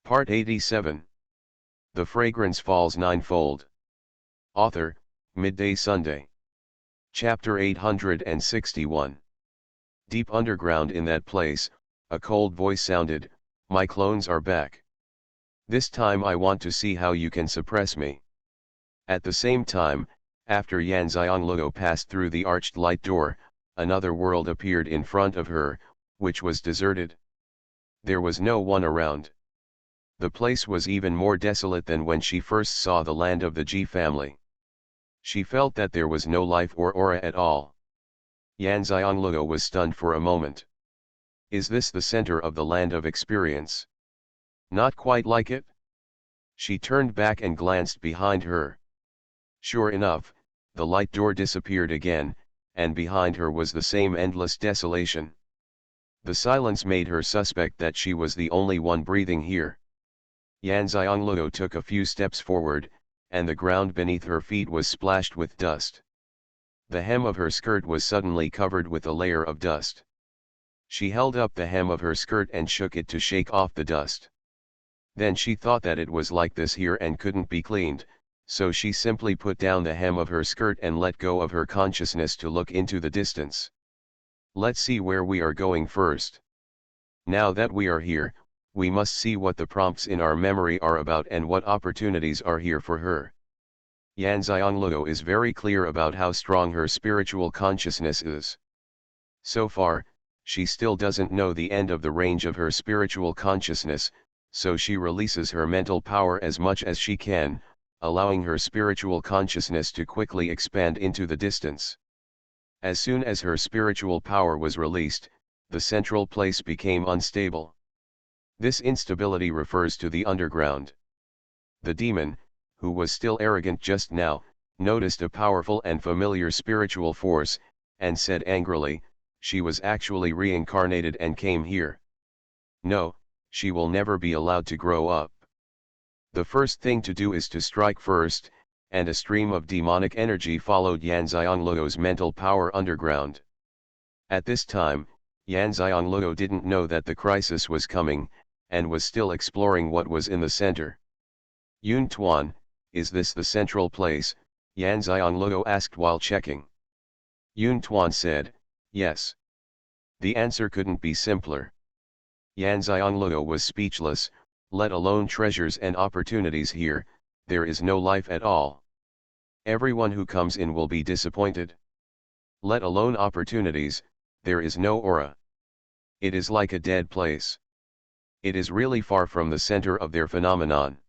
Part 87. The Fragrance Falls Ninefold. Author, Midday Sunday. Chapter 861. Deep underground in that place, a cold voice sounded, "My clones are back. This time I want to see how you can suppress me." At the same time, after Xianxia passed through the arched light door, another world appeared in front of her, which was deserted. There was no one around. The place was even more desolate than when she first saw the land of the G family. She felt that there was no life or aura at all. Xianxia was stunned for a moment. Is this the center of the land of experience? Not quite like it? She turned back and glanced behind her. Sure enough, the light door disappeared again, and behind her was the same endless desolation. The silence made her suspect that she was the only one breathing here. Xianxia took a few steps forward, and the ground beneath her feet was splashed with dust. The hem of her skirt was suddenly covered with a layer of dust. She held up the hem of her skirt and shook it to shake off the dust. Then she thought that it was like this here and couldn't be cleaned, so she simply put down the hem of her skirt and let go of her consciousness to look into the distance. Let's see where we are going first. Now that we are here, we must see what the prompts in our memory are about and what opportunities are here for her. Xianxia is very clear about how strong her spiritual consciousness is. So far, she still doesn't know the end of the range of her spiritual consciousness, so she releases her mental power as much as she can, allowing her spiritual consciousness to quickly expand into the distance. As soon as her spiritual power was released, the central place became unstable. This instability refers to the underground. The demon, who was still arrogant just now, noticed a powerful and familiar spiritual force, and said angrily, "She was actually reincarnated and came here. No, she will never be allowed to grow up. The first thing to do is to strike first," and a stream of demonic energy followed Xianxia's mental power underground. At this time, Xianxia didn't know that the crisis was coming, and was still exploring what was in the center. "Xuanhuan, is this the central place?" Xianxia asked while checking. Xuanhuan said, "Yes." The answer couldn't be simpler. Xianxia was speechless. Let alone treasures and opportunities here, there is no life at all. Everyone who comes in will be disappointed. Let alone opportunities, there is no aura. It is like a dead place. It is really far from the center of their phenomenon.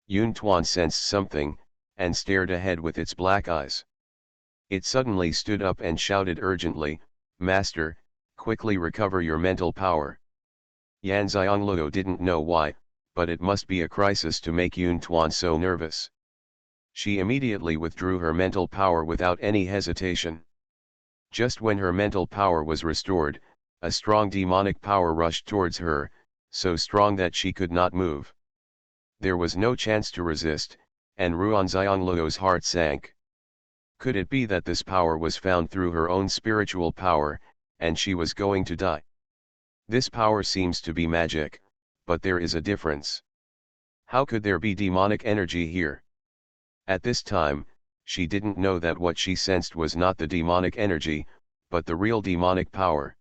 Xuanhuan sensed something, and stared ahead with its black eyes. It suddenly stood up and shouted urgently, "Master, quickly recover your mental power." Xianxia didn't know why, but it must be a crisis to make Xuanhuan so nervous. She immediately withdrew her mental power without any hesitation. Just when her mental power was restored, a strong demonic power rushed towards her, so strong that she could not move. There was no chance to resist, and Xianxia's heart sank. Could it be that this power was found through her own spiritual power, and she was going to die? This power seems to be magic, but there is a difference. How could there be demonic energy here? At this time, she didn't know that what she sensed was not the demonic energy, but the real demonic power.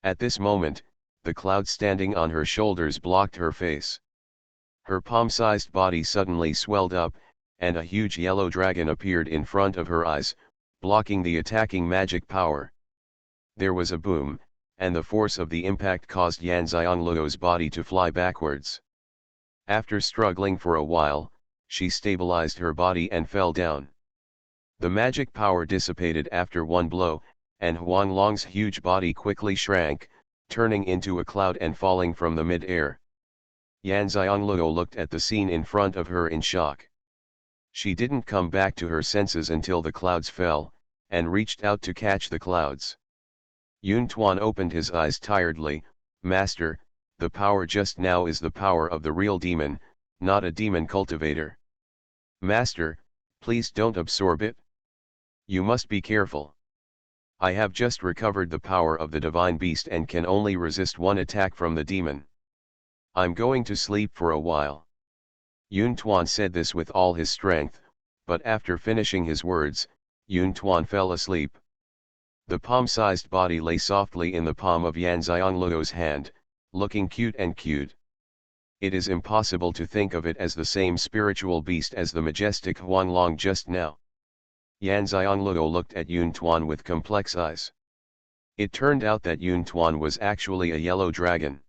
At this moment, the cloud standing on her shoulders blocked her face. Her palm-sized body suddenly swelled up, and a huge yellow dragon appeared in front of her eyes, blocking the attacking magic power. There was a boom, and the force of the impact caused Xianxia's body to fly backwards. After struggling for a while, she stabilized her body and fell down. The magic power dissipated after one blow, and Huanglong's huge body quickly shrank, turning into a cloud and falling from the mid-air. Xianxia looked at the scene in front of her in shock. She didn't come back to her senses until the clouds fell, and reached out to catch the clouds. Xuanhuan opened his eyes tiredly. "Master, the power just now is the power of the real demon, not a demon cultivator. Master, please don't absorb it. You must be careful. I have just recovered the power of the divine beast and can only resist one attack from the demon. I'm going to sleep for a while. Xuanhuan said this with all his strength, but after finishing his words, Xuanhuan fell asleep. The palm-sized body lay softly in the palm of Yan Xiangluo's hand, looking cute and cute. It is impossible to think of it as the same spiritual beast as the majestic Huanglong just now. Yan Xiangluo looked at Xuanhuan with complex eyes. It turned out that Xuanhuan was actually a yellow dragon.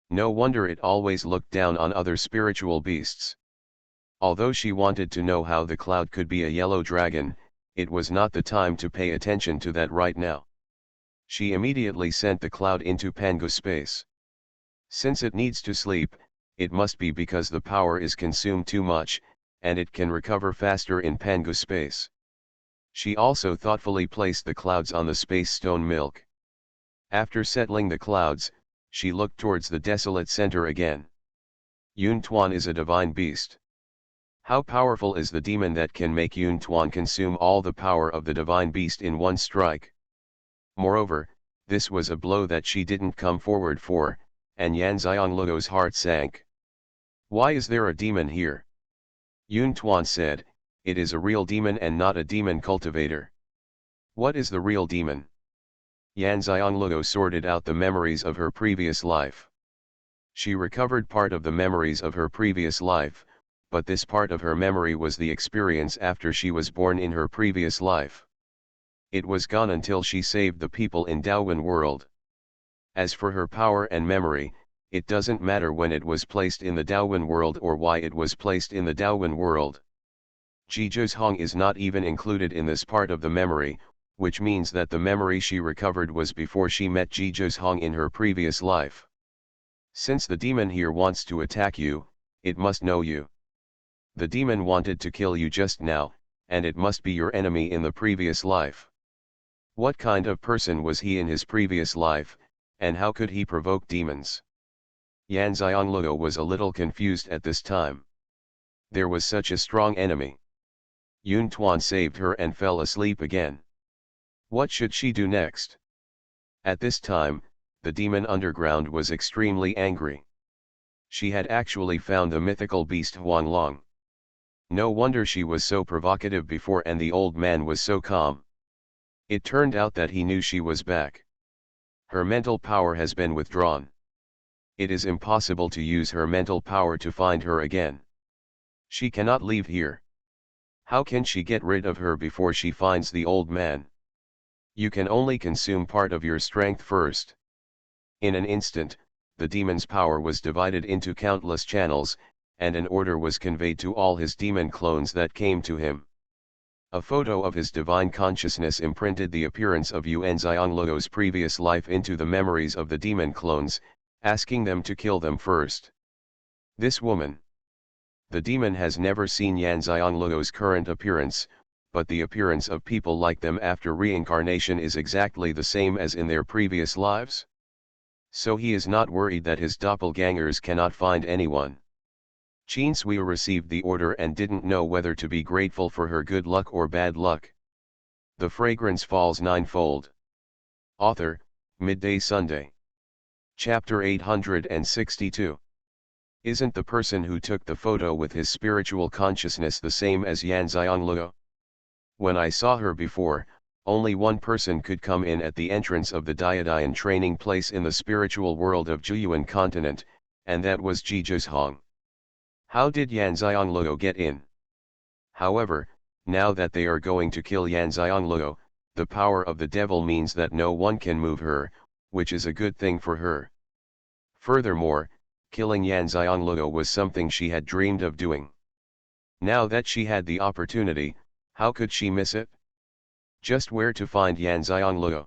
No wonder it always looked down on other spiritual beasts. Although she wanted to know how the cloud could be a yellow dragon, it was not the time to pay attention to that right now. She immediately sent the cloud into Pangu space. Since it needs to sleep, it must be because the power is consumed too much, and it can recover faster in Pangu space. She also thoughtfully placed the clouds on the space stone milk. After settling the clouds, she looked towards the desolate center again. Xuanhuan is a divine beast. How powerful is the demon that can make Xuanhuan consume all the power of the divine beast in one strike? Moreover, this was a blow that she didn't come forward for, and Yan Xiangluo's heart sank. Why is there a demon here? Xuanhuan said, it is a real demon and not a demon cultivator. What is the real demon? Yan Xiangluo sorted out the memories of her previous life. She recovered part of the memories of her previous life, but this part of her memory was the experience after she was born in her previous life. It was gone until she saved the people in Daowen world. As for her power and memory, it doesn't matter when it was placed in the Daowen world or why it was placed in the Daowen world. Zhizhong is not even included in this part of the memory, which means that the memory she recovered was before she met Zhizhong in her previous life. Since the demon here wants to attack you, it must know you. The demon wanted to kill you just now, and it must be your enemy in the previous life. What kind of person was he in his previous life, and how could he provoke demons? Yan Xiangluo was a little confused at this time. There was such a strong enemy. Xuanhuan saved her and fell asleep again. What should she do next? At this time, the demon underground was extremely angry. She had actually found the mythical beast Huanglong. No wonder she was so provocative before and the old man was so calm. It turned out that he knew she was back. Her mental power has been withdrawn. It is impossible to use her mental power to find her again. She cannot leave here. How can she get rid of her before she finds the old man? You can only consume part of your strength first. In an instant, the demon's power was divided into countless channels, and an order was conveyed to all his demon clones that came to him. A photo of his divine consciousness imprinted the appearance of Yan Xiangluo's previous life into the memories of the demon clones, asking them to kill them first. This woman. The demon has never seen Yan Xiangluo's current appearance, but the appearance of people like them after reincarnation is exactly the same as in their previous lives. So he is not worried that his doppelgangers cannot find anyone. Xianxia received the order and didn't know whether to be grateful for her good luck or bad luck. The fragrance falls ninefold. Author, Midday Sunday. Chapter 862. Isn't the person who took the photo with his spiritual consciousness the same as Yan Xiangluo? When I saw her before, only one person could come in at the entrance of the Diadian training place in the spiritual world of Zhuyuan continent, and that was Zhizhong. How did Yan Xiangluo get in? However, now that they are going to kill Yan Xiangluo, the power of the devil means that no one can move her, which is a good thing for her. Furthermore, killing Yan Xiangluo was something she had dreamed of doing. Now that she had the opportunity, how could she miss it? Just where to find Yan Xiangluo?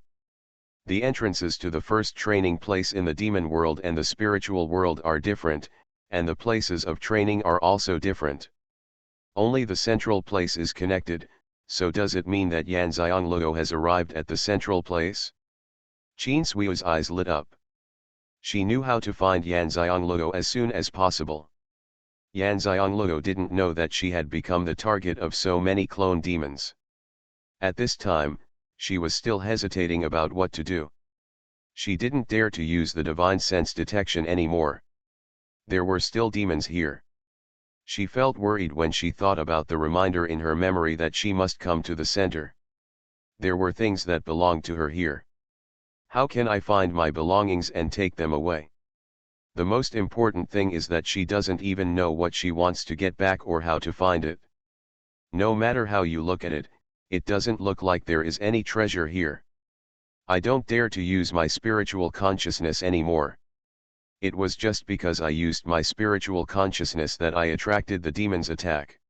The entrances to the first training place in the demon world and the spiritual world are different, and the places of training are also different. Only the central place is connected, so does it mean that Yan Xiangluo has arrived at the central place? Xianxia's eyes lit up. She knew how to find Yan Xiangluo as soon as possible. Yan Xiangluo didn't know that she had become the target of so many clone demons. At this time, she was still hesitating about what to do. She didn't dare to use the divine sense detection anymore. There were still demons here. She felt worried when she thought about the reminder in her memory that she must come to the center. There were things that belonged to her here. How can I find my belongings and take them away? The most important thing is that she doesn't even know what she wants to get back or how to find it. No matter how you look at it, it doesn't look like there is any treasure here. I don't dare to use my spiritual consciousness anymore. It was just because I used my spiritual consciousness that I attracted the demon's attack.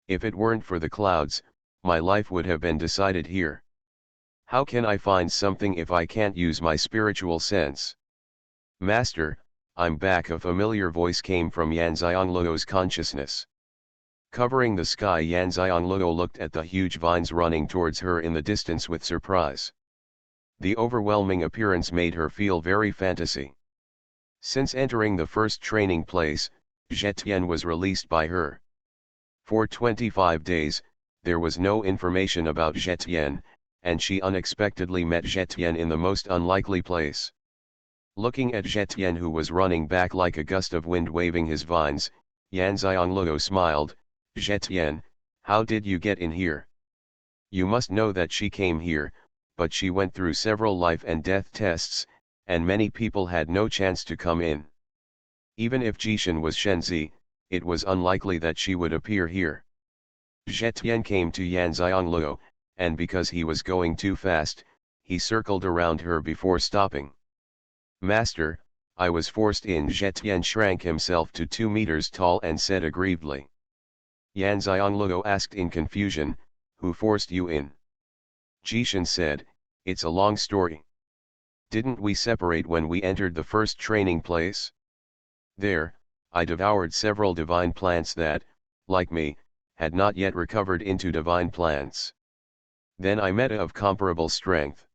If it weren't for the clouds, my life would have been decided here. How can I find something if I can't use my spiritual sense? Master, I'm back. A familiar voice came from Yan Xiangluo's consciousness. Covering the sky, Yan Xiangluo looked at the huge vines running towards her in the distance with surprise. The overwhelming appearance made her feel very fantasy. Since entering the first training place, Zetian was released by her. For 25 days, there was no information about Zetian, and she unexpectedly met Zetian in the most unlikely place. Looking at Zetian, who was running back like a gust of wind waving his vines, Yan Xiangluo smiled. Zetian, how did you get in here? You must know that she came here, but she went through several life and death tests, and many people had no chance to come in. Even if Jishan was Shenzi, it was unlikely that she would appear here. Zetian came to Yan Xiangluo, and because he was going too fast, he circled around her before stopping. Master, I was forced in. Zetian shrank himself to 2 meters tall and said aggrievedly. Yan Xiangluo asked in confusion, who forced you in? Jishan said, it's a long story. Didn't we separate when we entered the first training place? There, I devoured several divine plants that, like me, had not yet recovered into divine plants. Then I met a of comparable strength.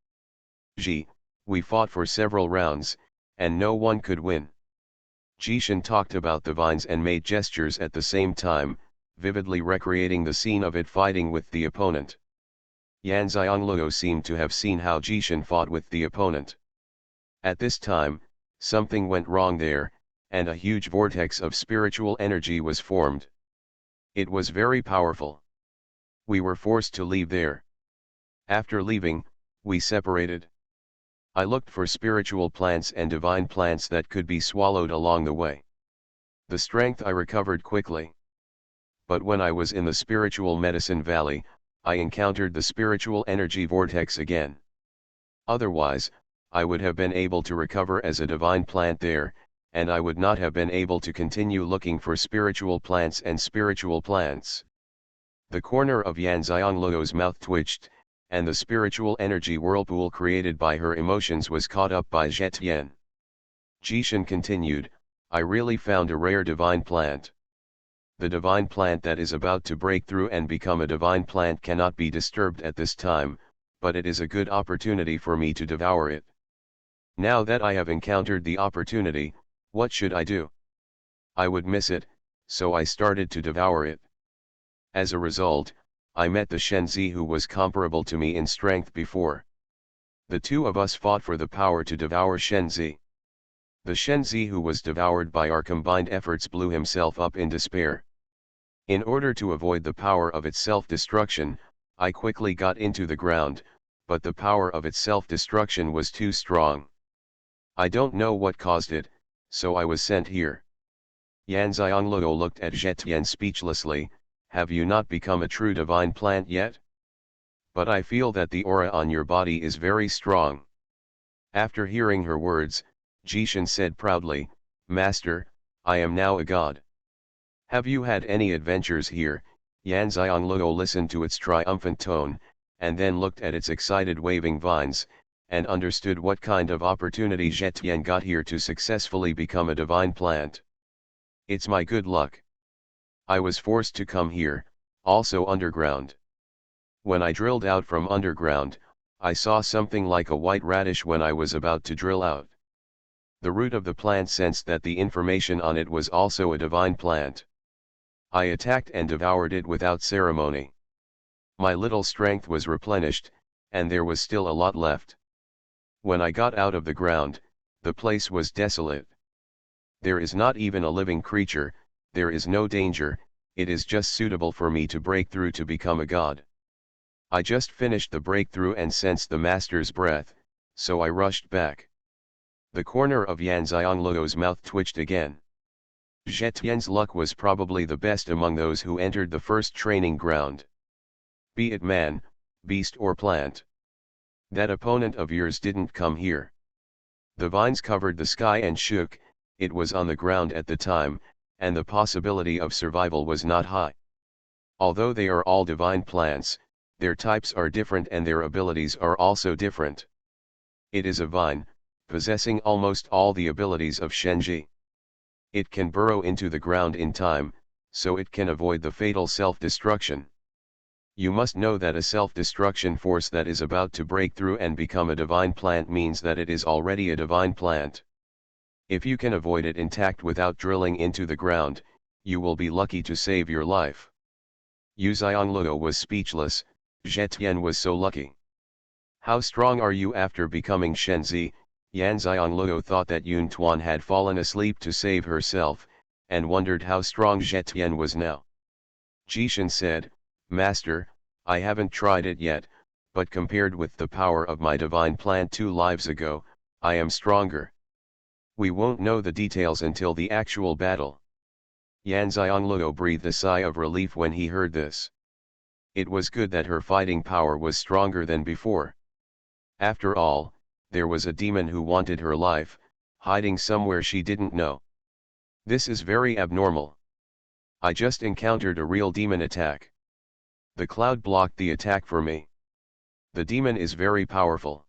We fought for several rounds, and no one could win. Jishan talked about the vines and made gestures at the same time, vividly recreating the scene of it fighting with the opponent. Yan Xiangluo seemed to have seen how Jishan fought with the opponent. At this time, something went wrong there, and a huge vortex of spiritual energy was formed. It was very powerful. We were forced to leave there. After leaving, we separated. I looked for spiritual plants and divine plants that could be swallowed along the way. The strength I recovered quickly. But when I was in the spiritual medicine valley, I encountered the spiritual energy vortex again. Otherwise, I would have been able to recover as a divine plant there, and I would not have been able to continue looking for spiritual plants and spiritual plants. The corner of Yan Xiangluo's mouth twitched, and the spiritual energy whirlpool created by her emotions was caught up by Zetian. Jishan continued, I really found a rare divine plant. The divine plant that is about to break through and become a divine plant cannot be disturbed at this time, but it is a good opportunity for me to devour it. Now that I have encountered the opportunity, what should I do? I would miss it, so I started to devour it. As a result, I met the Shenzi who was comparable to me in strength before. The two of us fought for the power to devour Shenzi. The Shenzi who was devoured by our combined efforts blew himself up in despair. In order to avoid the power of its self-destruction, I quickly got into the ground, but the power of its self-destruction was too strong. I don't know what caused it, so I was sent here. Yan Xiangluo looked at Zetian speechlessly. Have you not become a true divine plant yet? But I feel that the aura on your body is very strong. After hearing her words, Jishan said proudly, Master, I am now a god. Have you had any adventures here? Yan Xiangluo listened to its triumphant tone, and then looked at its excited waving vines, and understood what kind of opportunity Zetian got here to successfully become a divine plant. It's my good luck. I was forced to come here, also underground. When I drilled out from underground, I saw something like a white radish when I was about to drill out. The root of the plant sensed that the information on it was also a divine plant. I attacked and devoured it without ceremony. My little strength was replenished, and there was still a lot left. When I got out of the ground, the place was desolate. There is not even a living creature, there is no danger, it is just suitable for me to break through to become a god. I just finished the breakthrough and sensed the master's breath, so I rushed back. The corner of Yan Xiangluo's mouth twitched again. Zhetian's luck was probably the best among those who entered the first training ground. Be it man, beast or plant. That opponent of yours didn't come here. The vines covered the sky and shook, it was on the ground at the time, and the possibility of survival was not high. Although they are all divine plants, their types are different and their abilities are also different. It is a vine, possessing almost all the abilities of Xianxia. It can burrow into the ground in time, so it can avoid the fatal self-destruction. You must know that a self-destruction force that is about to break through and become a divine plant means that it is already a divine plant. If you can avoid it intact without drilling into the ground, you will be lucky to save your life. Yu Xiangluo was speechless, Zhetian was so lucky. How strong are you after becoming Shenzi? Yan Xiangluo thought that Xuanhuan had fallen asleep to save herself, and wondered how strong Zhetian was now. Jishan said, Master, I haven't tried it yet, but compared with the power of my divine plant 2 lives ago, I am stronger. We won't know the details until the actual battle. Yan Xiangluo breathed a sigh of relief when he heard this. It was good that her fighting power was stronger than before. After all, there was a demon who wanted her life, hiding somewhere she didn't know. This is very abnormal. I just encountered a real demon attack. The cloud blocked the attack for me. The demon is very powerful.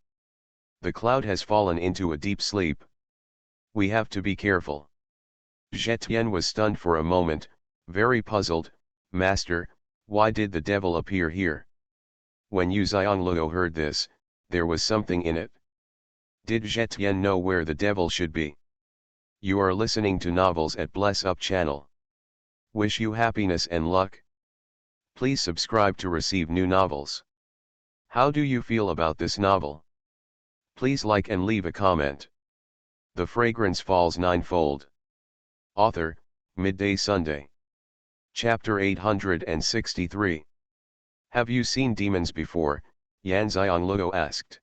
The cloud has fallen into a deep sleep. We have to be careful. Zhetian was stunned for a moment, very puzzled. Master, why did the devil appear here? When Yu Xiangluo heard this, there was something in it. Did Zhetian know where the devil should be? You are listening to Novels at Bless Up channel. Wish you happiness and luck. Please subscribe to receive new novels. How do you feel about this novel? Please like and leave a comment. The Fragrance Falls Ninefold. Author, Midday Sunday. Chapter 863. Have you seen demons before? Yan Xiangluo asked.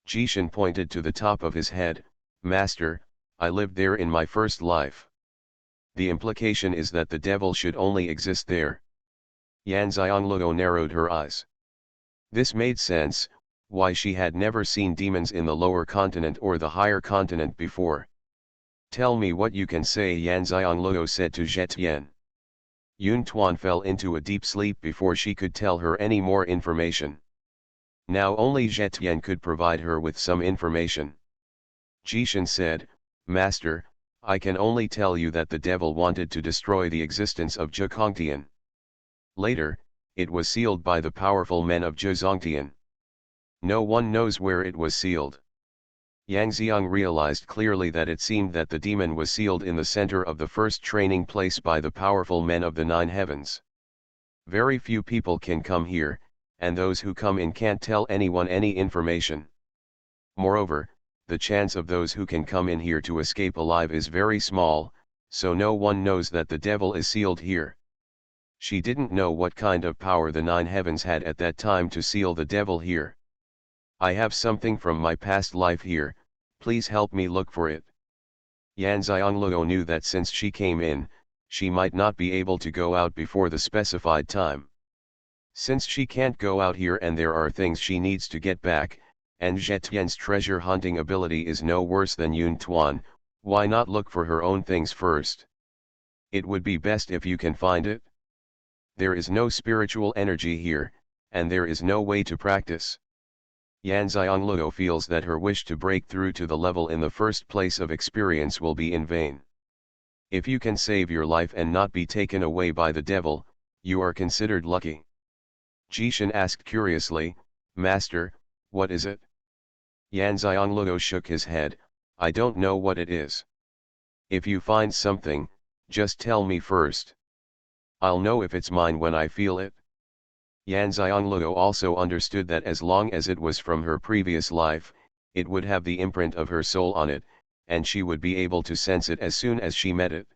Jishan pointed to the top of his head. Master, I lived there in my first life. The implication is that the devil should only exist there. Yan Xiangluo narrowed her eyes. This made sense, why she had never seen demons in the lower continent or the higher continent before. Tell me what you can say, Yan Xiangluo said to Zhetian. Xuanhuan fell into a deep sleep before she could tell her any more information. Now only Zhetian could provide her with some information. Jishan said, Master, I can only tell you that the devil wanted to destroy the existence of Zhekongtian. Later, it was sealed by the powerful men of Zhezongtian. No one knows where it was sealed. Yang Xiang realized clearly that it seemed that the demon was sealed in the center of the first training place by the powerful men of the 9 heavens. Very few people can come here, and those who come in can't tell anyone any information. Moreover, the chance of those who can come in here to escape alive is very small, so no one knows that the devil is sealed here. She didn't know what kind of power the 9 heavens had at that time to seal the devil here. I have something from my past life here, please help me look for it. Yan Xiangluo knew that since she came in, she might not be able to go out before the specified time. Since she can't go out here and there are things she needs to get back, and Zhetian's treasure hunting ability is no worse than Xuanhuan, why not look for her own things first? It would be best if you can find it. There is no spiritual energy here, and there is no way to practice. Yan Xiangluo feels that her wish to break through to the level in the first place of experience will be in vain. If you can save your life and not be taken away by the devil, you are considered lucky. Jishan asked curiously, Master, what is it? Yan Xiangluo shook his head, I don't know what it is. If you find something, just tell me first. I'll know if it's mine when I feel it. Yan Xiangluo also understood that as long as it was from her previous life, it would have the imprint of her soul on it, and she would be able to sense it as soon as she met it.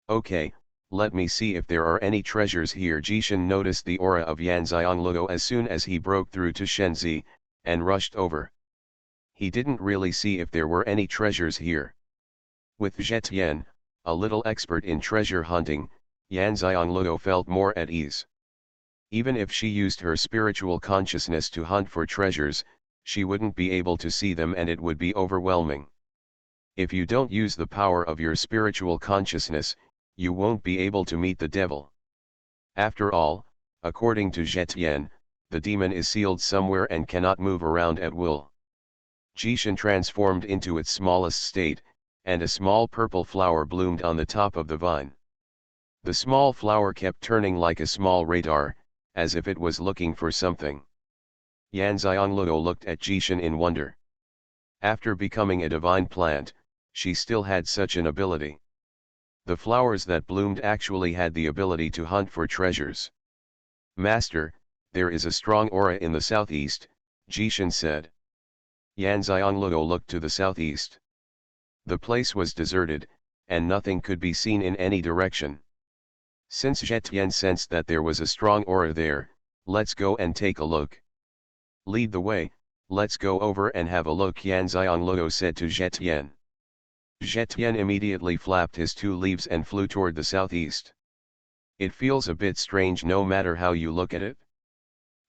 Okay, let me see if there are any treasures here. Jishan noticed the aura of Yan Xiangluo as soon as he broke through to Shenzi, and rushed over. He didn't really see if there were any treasures here. With Zetian, a little expert in treasure hunting, Yan Xiangluo felt more at ease. Even if she used her spiritual consciousness to hunt for treasures, she wouldn't be able to see them and it would be overwhelming. If you don't use the power of your spiritual consciousness, you won't be able to meet the devil. After all, according to Zetian, the demon is sealed somewhere and cannot move around at will. Jishan transformed into its smallest state, and a small purple flower bloomed on the top of the vine. The small flower kept turning like a small radar, as if it was looking for something. Yan Xiangluo looked at Jishan in wonder. After becoming a divine plant, she still had such an ability. The flowers that bloomed actually had the ability to hunt for treasures. Master, there is a strong aura in the southeast, Jishan said. Yan Xiangluo looked to the southeast. The place was deserted, and nothing could be seen in any direction. Since Zetian sensed that there was a strong aura there, let's go and take a look. Lead the way, let's go over and have a look, Yan Xiangluo said to Zetian. Zetian immediately flapped his two leaves and flew toward the southeast. It feels a bit strange no matter how you look at it.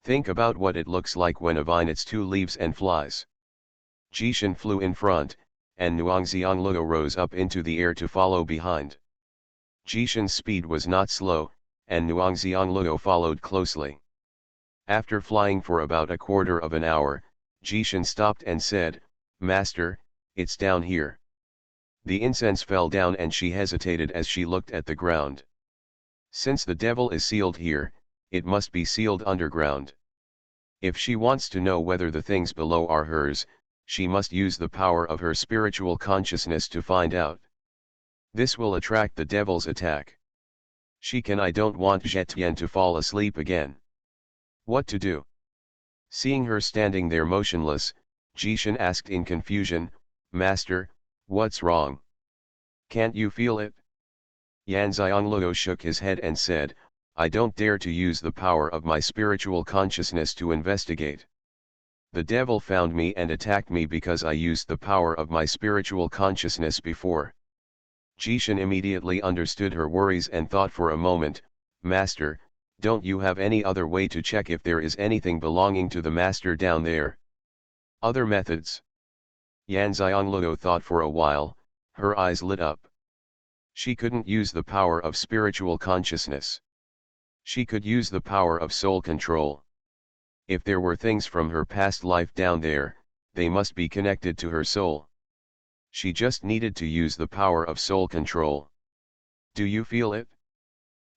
Think about what it looks like when a vine its two leaves and flies. Jishan flew in front, and Nuang Xiangluo rose up into the air to follow behind. Jishan's speed was not slow, and Nuang Xiangluo followed closely. After flying for about a quarter of an hour, Jishan stopped and said, Master, it's down here. The incense fell down and she hesitated as she looked at the ground. Since the devil is sealed here, it must be sealed underground. If she wants to know whether the things below are hers, she must use the power of her spiritual consciousness to find out. This will attract the devil's attack. I don't want Zetian to fall asleep again. What to do? Seeing her standing there motionless, Jishan asked in confusion, Master, what's wrong? Can't you feel it? Yan Xiangluo shook his head and said, I don't dare to use the power of my spiritual consciousness to investigate. The devil found me and attacked me because I used the power of my spiritual consciousness before. Jishan immediately understood her worries and thought for a moment, Master, don't you have any other way to check if there is anything belonging to the Master down there? Other methods? Yan Xiangluo thought for a while, her eyes lit up. She couldn't use the power of spiritual consciousness. She could use the power of soul control. If there were things from her past life down there, they must be connected to her soul. She just needed to use the power of soul control. Do you feel it?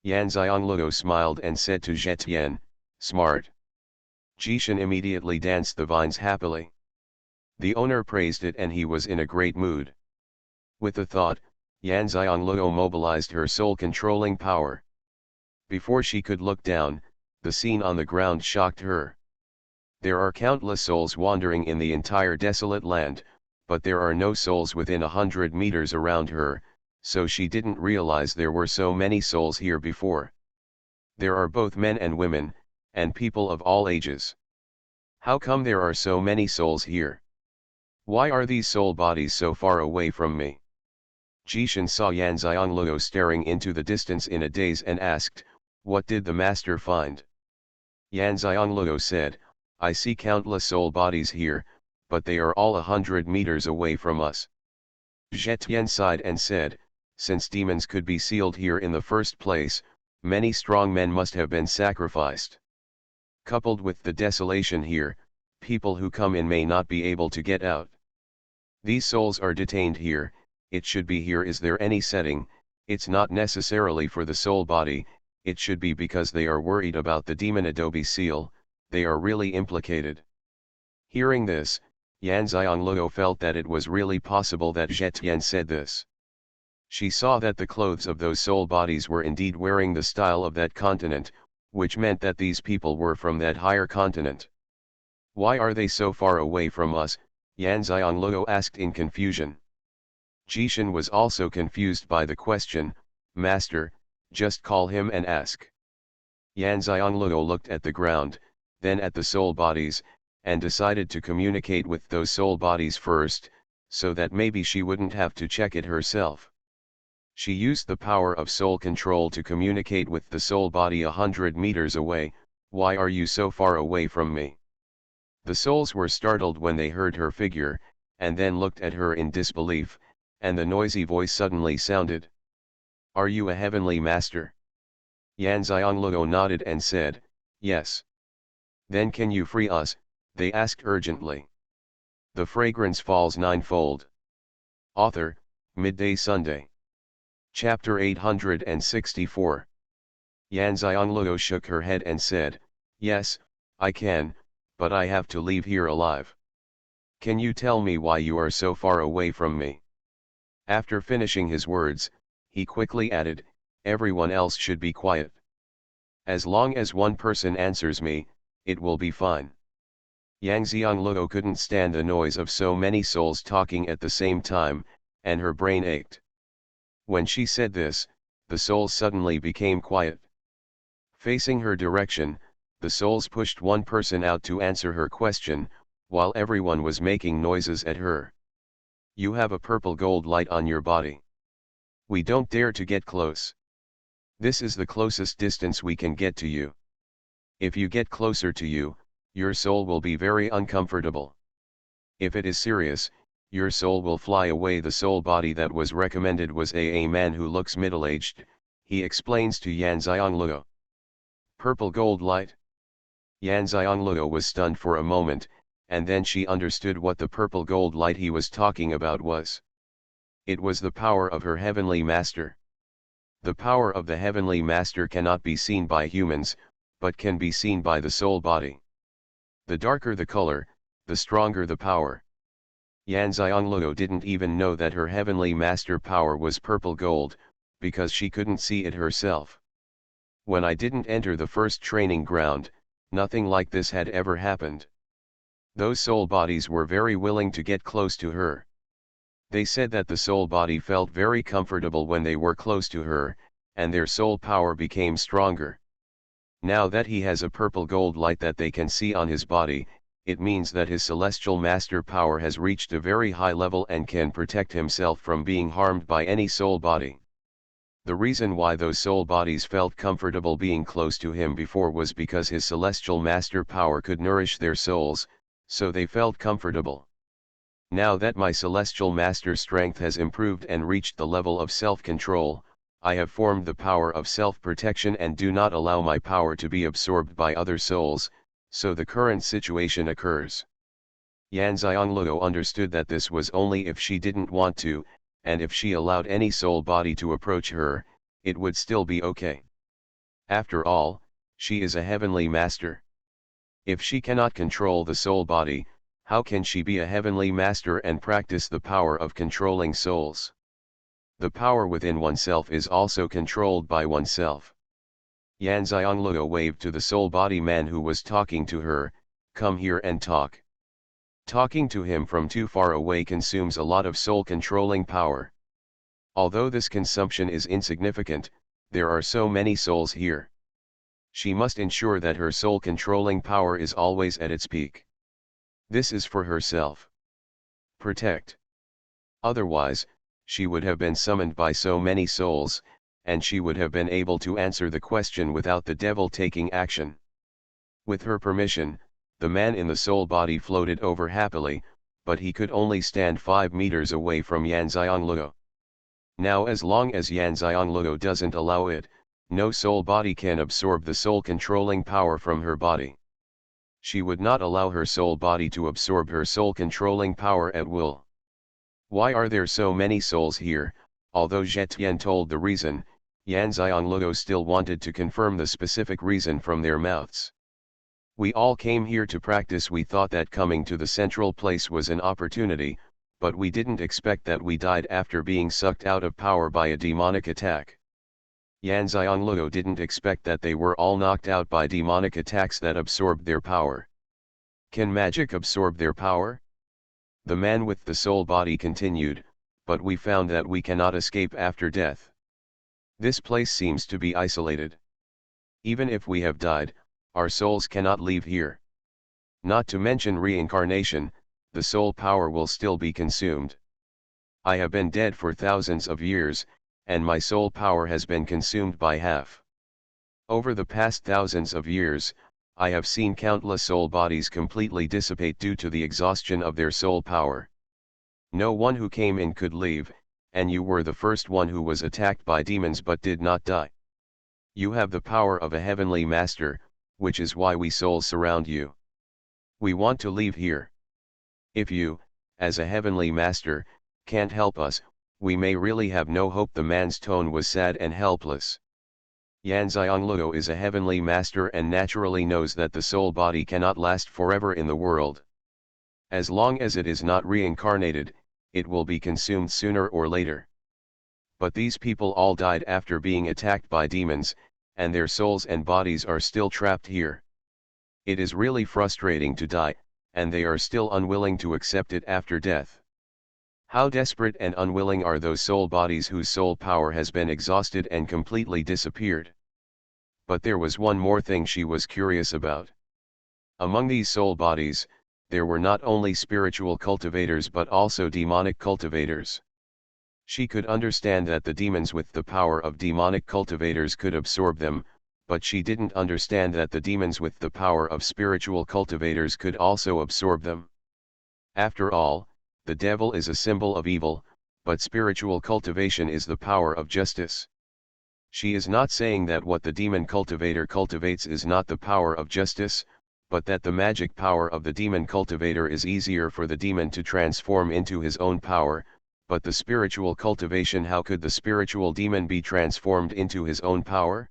Yan Xiangluo smiled and said to Zetian, smart. Jishan immediately danced the vines happily. The owner praised it and he was in a great mood. With the thought, Yan Xiangluo mobilized her soul-controlling power. Before she could look down, the scene on the ground shocked her. There are countless souls wandering in the entire desolate land, but there are no souls within 100 meters around her, so she didn't realize there were so many souls here before. There are both men and women, and people of all ages. How come there are so many souls here? Why are these soul bodies so far away from me? Jishan saw Yan Xiangluo staring into the distance in a daze and asked, what did the master find? Yan Xiangluo said, I see countless soul bodies here, but they are all 100 meters away from us. Zetian sighed and said, since demons could be sealed here in the first place, many strong men must have been sacrificed. Coupled with the desolation here, people who come in may not be able to get out. These souls are detained here, it should be here. Is there any setting? It's not necessarily for the soul body, it should be because they are worried about the demon adobe seal, they are really implicated. Hearing this, Yan Xiangluo felt that it was really possible that Zetian said this. She saw that the clothes of those soul bodies were indeed wearing the style of that continent, which meant that these people were from that higher continent. Why are they so far away from us? Yan Xiangluo asked in confusion. Jishan was also confused by the question, "Master, just call him and ask." Yan Xiangluo looked at the ground, then at the soul bodies, and decided to communicate with those soul bodies first, so that maybe she wouldn't have to check it herself. She used the power of soul control to communicate with the soul body 100 meters away. "Why are you so far away from me?" The souls were startled when they heard her figure, and then looked at her in disbelief, and the noisy voice suddenly sounded. "Are you a heavenly master?" Yan Xiangluo nodded and said, "Yes." "Then can you free us?" they asked urgently. The Fragrance Falls Ninefold. Author, Midday Sunday. Chapter 864. Yan Xiangluo shook her head and said, "Yes, I can, but I have to leave here alive. Can you tell me why you are so far away from me?" After finishing his words, he quickly added, "Everyone else should be quiet. As long as one person answers me, it will be fine." Yang Xiangluo couldn't stand the noise of so many souls talking at the same time, and her brain ached. When she said this, the souls suddenly became quiet. Facing her direction, the souls pushed one person out to answer her question, while everyone was making noises at her. "You have a purple gold light on your body. We don't dare to get close. This is the closest distance we can get to you. If you get closer to you, your soul will be very uncomfortable. If it is serious, your soul will fly away." The soul body that was recommended was a man who looks middle-aged, he explains to Yan Xiangluo. "Purple gold light?" Yan Xiangluo was stunned for a moment, and then she understood what the purple gold light he was talking about was. It was the power of her heavenly master. The power of the heavenly master cannot be seen by humans, but can be seen by the soul body. The darker the color, the stronger the power. Yan Xiangluo didn't even know that her heavenly master power was purple gold, because she couldn't see it herself. "When I didn't enter the first training ground, nothing like this had ever happened. Those soul bodies were very willing to get close to her. They said that the soul body felt very comfortable when they were close to her, and their soul power became stronger. Now that he has a purple gold light that they can see on his body, it means that his celestial master power has reached a very high level and can protect himself from being harmed by any soul body." The reason why those soul bodies felt comfortable being close to him before was because his celestial master power could nourish their souls, so they felt comfortable. "Now that my celestial master strength has improved and reached the level of self-control, I have formed the power of self-protection and do not allow my power to be absorbed by other souls, so the current situation occurs." Yan Xiangluo understood that this was only if she didn't want to, and if she allowed any soul body to approach her, it would still be okay. After all, she is a heavenly master. If she cannot control the soul body, how can she be a heavenly master and practice the power of controlling souls? The power within oneself is also controlled by oneself. Yan Xiangluo waved to the soul body man who was talking to her, "Come here and talk." Talking to him from too far away consumes a lot of soul controlling power. Although this consumption is insignificant, there are so many souls here. She must ensure that her soul controlling power is always at its peak. This is for herself. Protect. Otherwise, she would have been summoned by so many souls, and she would have been able to answer the question without the devil taking action. With her permission, the man in the soul body floated over happily, but he could only stand 5 meters away from Yan Xiangluo. Now as long as Yan Xiangluo doesn't allow it, no soul body can absorb the soul controlling power from her body. She would not allow her soul body to absorb her soul controlling power at will. Why are there so many souls here? Although Zetian told the reason, Yan Xiangluo still wanted to confirm the specific reason from their mouths. "We all came here to practice. We thought that coming to the central place was an opportunity, but we didn't expect that we died after being sucked out of power by a demonic attack." Yan Xiangluo didn't expect that they were all knocked out by demonic attacks that absorbed their power. Can magic absorb their power? The man with the soul body continued, but we found that we cannot escape after death. This place seems to be isolated. Even if we have died, our souls cannot leave here. Not to mention reincarnation, the soul power will still be consumed. I have been dead for thousands of years, and my soul power has been consumed by half. Over the past thousands of years, I have seen countless soul bodies completely dissipate due to the exhaustion of their soul power. No one who came in could leave, and you were the first one who was attacked by demons but did not die. You have the power of a heavenly master, which is why we souls surround you. We want to leave here. If you, as a heavenly master, can't help us, we may really have no hope. The man's tone was sad and helpless. Xianxia is a heavenly master and naturally knows that the soul body cannot last forever in the world. As long as it is not reincarnated, it will be consumed sooner or later. But these people all died after being attacked by demons, and their souls and bodies are still trapped here. It is really frustrating to die, and they are still unwilling to accept it after death. How desperate and unwilling are those soul bodies whose soul power has been exhausted and completely disappeared. But there was one more thing she was curious about. Among these soul bodies, there were not only spiritual cultivators but also demonic cultivators. She could understand that the demons with the power of demonic cultivators could absorb them, but she didn't understand that the demons with the power of spiritual cultivators could also absorb them. After all, the devil is a symbol of evil, but spiritual cultivation is the power of justice. She is not saying that what the demon cultivator cultivates is not the power of justice, but that the magic power of the demon cultivator is easier for the demon to transform into his own power, but the spiritual cultivation, how could the spiritual demon be transformed into his own power?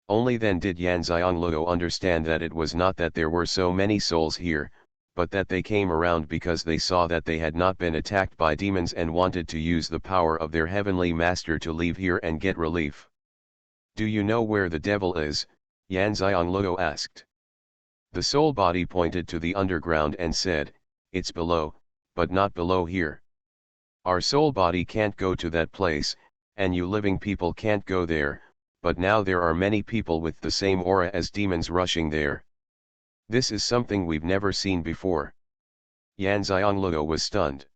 Only then did Xianxia understand that it was not that there were so many souls here, but that they came around because they saw that they had not been attacked by demons and wanted to use the power of their heavenly master to leave here and get relief. Do you know where the devil is? Xianxia asked. The soul body pointed to the underground and said, it's below, but not below here. Our soul body can't go to that place, and you living people can't go there, but now there are many people with the same aura as demons rushing there. This is something we've never seen before. Xianxia was stunned.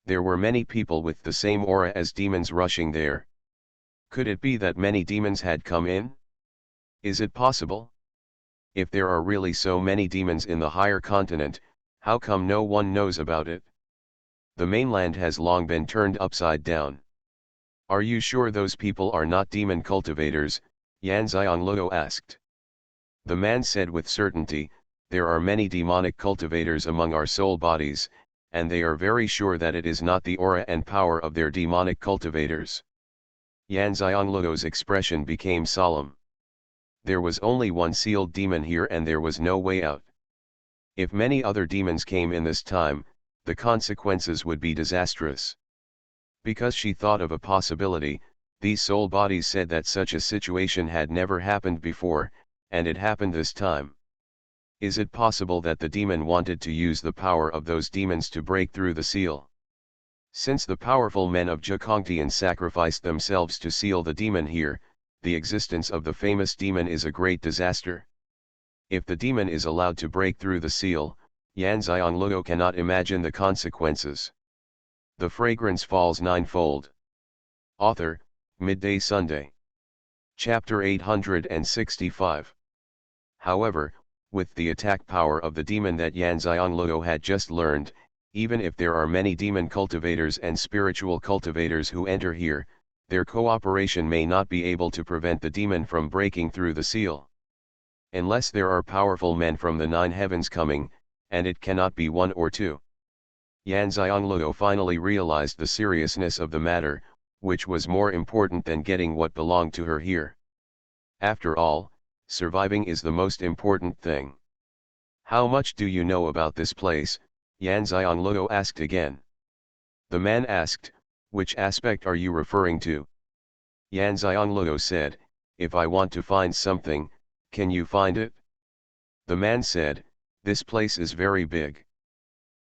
There were many people with the same aura as demons rushing there. Could it be that many demons had come in? Is it possible? If there are really so many demons in the higher continent, how come no one knows about it? The mainland has long been turned upside down. Are you sure those people are not demon cultivators? Xianxia asked. The man said with certainty, there are many demonic cultivators among our soul bodies, and they are very sure that it is not the aura and power of their demonic cultivators. Xianxia's expression became solemn. There was only one sealed demon here and there was no way out. If many other demons came in this time, the consequences would be disastrous. Because she thought of a possibility, these soul bodies said that such a situation had never happened before, and it happened this time. Is it possible that the demon wanted to use the power of those demons to break through the seal? Since the powerful men of Zhikongtian sacrificed themselves to seal the demon here, the existence of the famous demon is a great disaster. If the demon is allowed to break through the seal, Xianxia cannot imagine the consequences. The fragrance falls ninefold. Author, Midday Sunday. Chapter 865. However, with the attack power of the demon that Xianxia had just learned, even if there are many demon cultivators and spiritual cultivators who enter here, their cooperation may not be able to prevent the demon from breaking through the seal. Unless there are powerful men from the 9 heavens coming, and it cannot be 1 or 2. Xianxia finally realized the seriousness of the matter, which was more important than getting what belonged to her here. After all, surviving is the most important thing. How much do you know about this place? Xianxia asked again. The man asked, which aspect are you referring to? Xianxia said, if I want to find something, can you find it? The man said, this place is very big.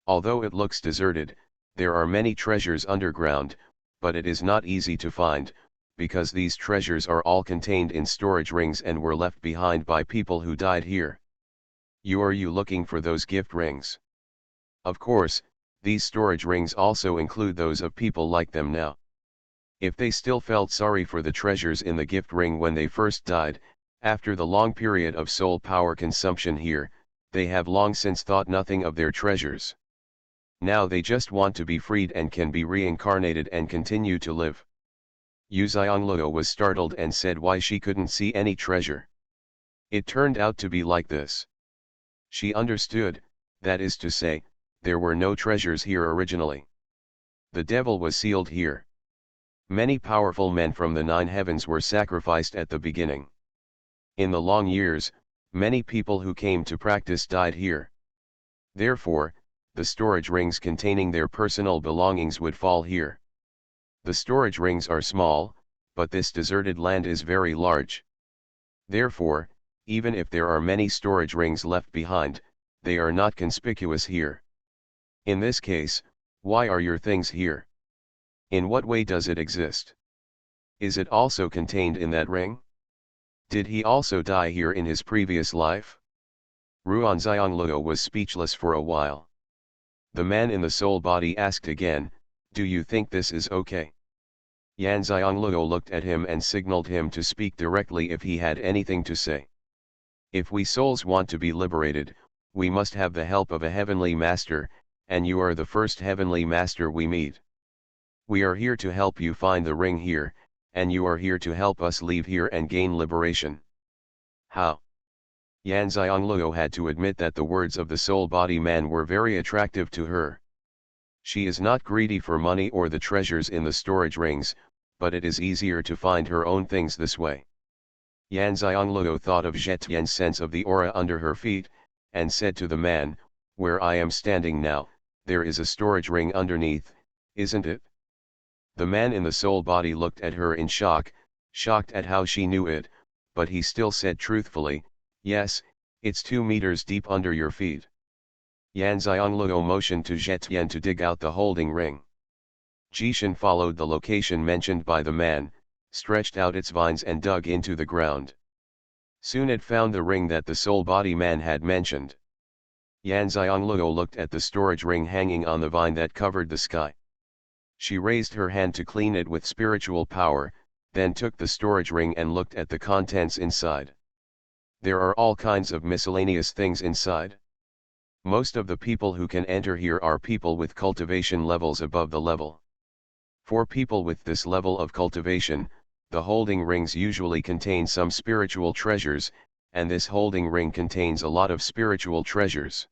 Although it looks deserted, There are many treasures underground, but it is not easy to find, because these treasures are all contained in storage rings and were left behind by people who died here. Are you looking for those gift rings? Of course, these storage rings also include those of people like them now. If they still felt sorry for the treasures in the gift ring when they first died, after the long period of soul power consumption here, they have long since thought nothing of their treasures. Now they just want to be freed and can be reincarnated and continue to live. Xianxia was startled and said why she couldn't see any treasure. It turned out to be like this. She understood, that is to say, there were no treasures here originally. The devil was sealed here. Many powerful men from the 9 heavens were sacrificed at the beginning. In the long years, many people who came to practice died here. Therefore, the storage rings containing their personal belongings would fall here. The storage rings are small, but this deserted land is very large. Therefore, even if there are many storage rings left behind, they are not conspicuous here. In this case, why are your things here? In what way does it exist? Is it also contained in that ring? Did he also die here in his previous life? Xianxia was speechless for a while. The man in the soul body asked again, do you think this is okay? Xianxia looked at him and signaled him to speak directly if he had anything to say. If we souls want to be liberated, we must have the help of a heavenly master, and you are the first heavenly master we meet. We are here to help you find the ring here, and you are here to help us leave here and gain liberation. How? Xianxia had to admit that the words of the soul body man were very attractive to her. She is not greedy for money or the treasures in the storage rings, but it is easier to find her own things this way. Xianxia thought of Zhetian's sense of the aura under her feet, and said to the man, where I am standing now, there is a storage ring underneath, isn't it? The man in the soul body looked at her in shock, shocked at how she knew it, but he still said truthfully, yes, it's 2 meters deep under your feet. Xianxia motioned to Zhetian to dig out the holding ring. Jishan followed the location mentioned by the man, stretched out its vines and dug into the ground. Soon it found the ring that the soul body man had mentioned. Xianxia looked at the storage ring hanging on the vine that covered the sky. She raised her hand to clean it with spiritual power, then took the storage ring and looked at the contents inside. There are all kinds of miscellaneous things inside. Most of the people who can enter here are people with cultivation levels above the level. For people with this level of cultivation, the holding rings usually contain some spiritual treasures, and this holding ring contains a lot of spiritual treasures.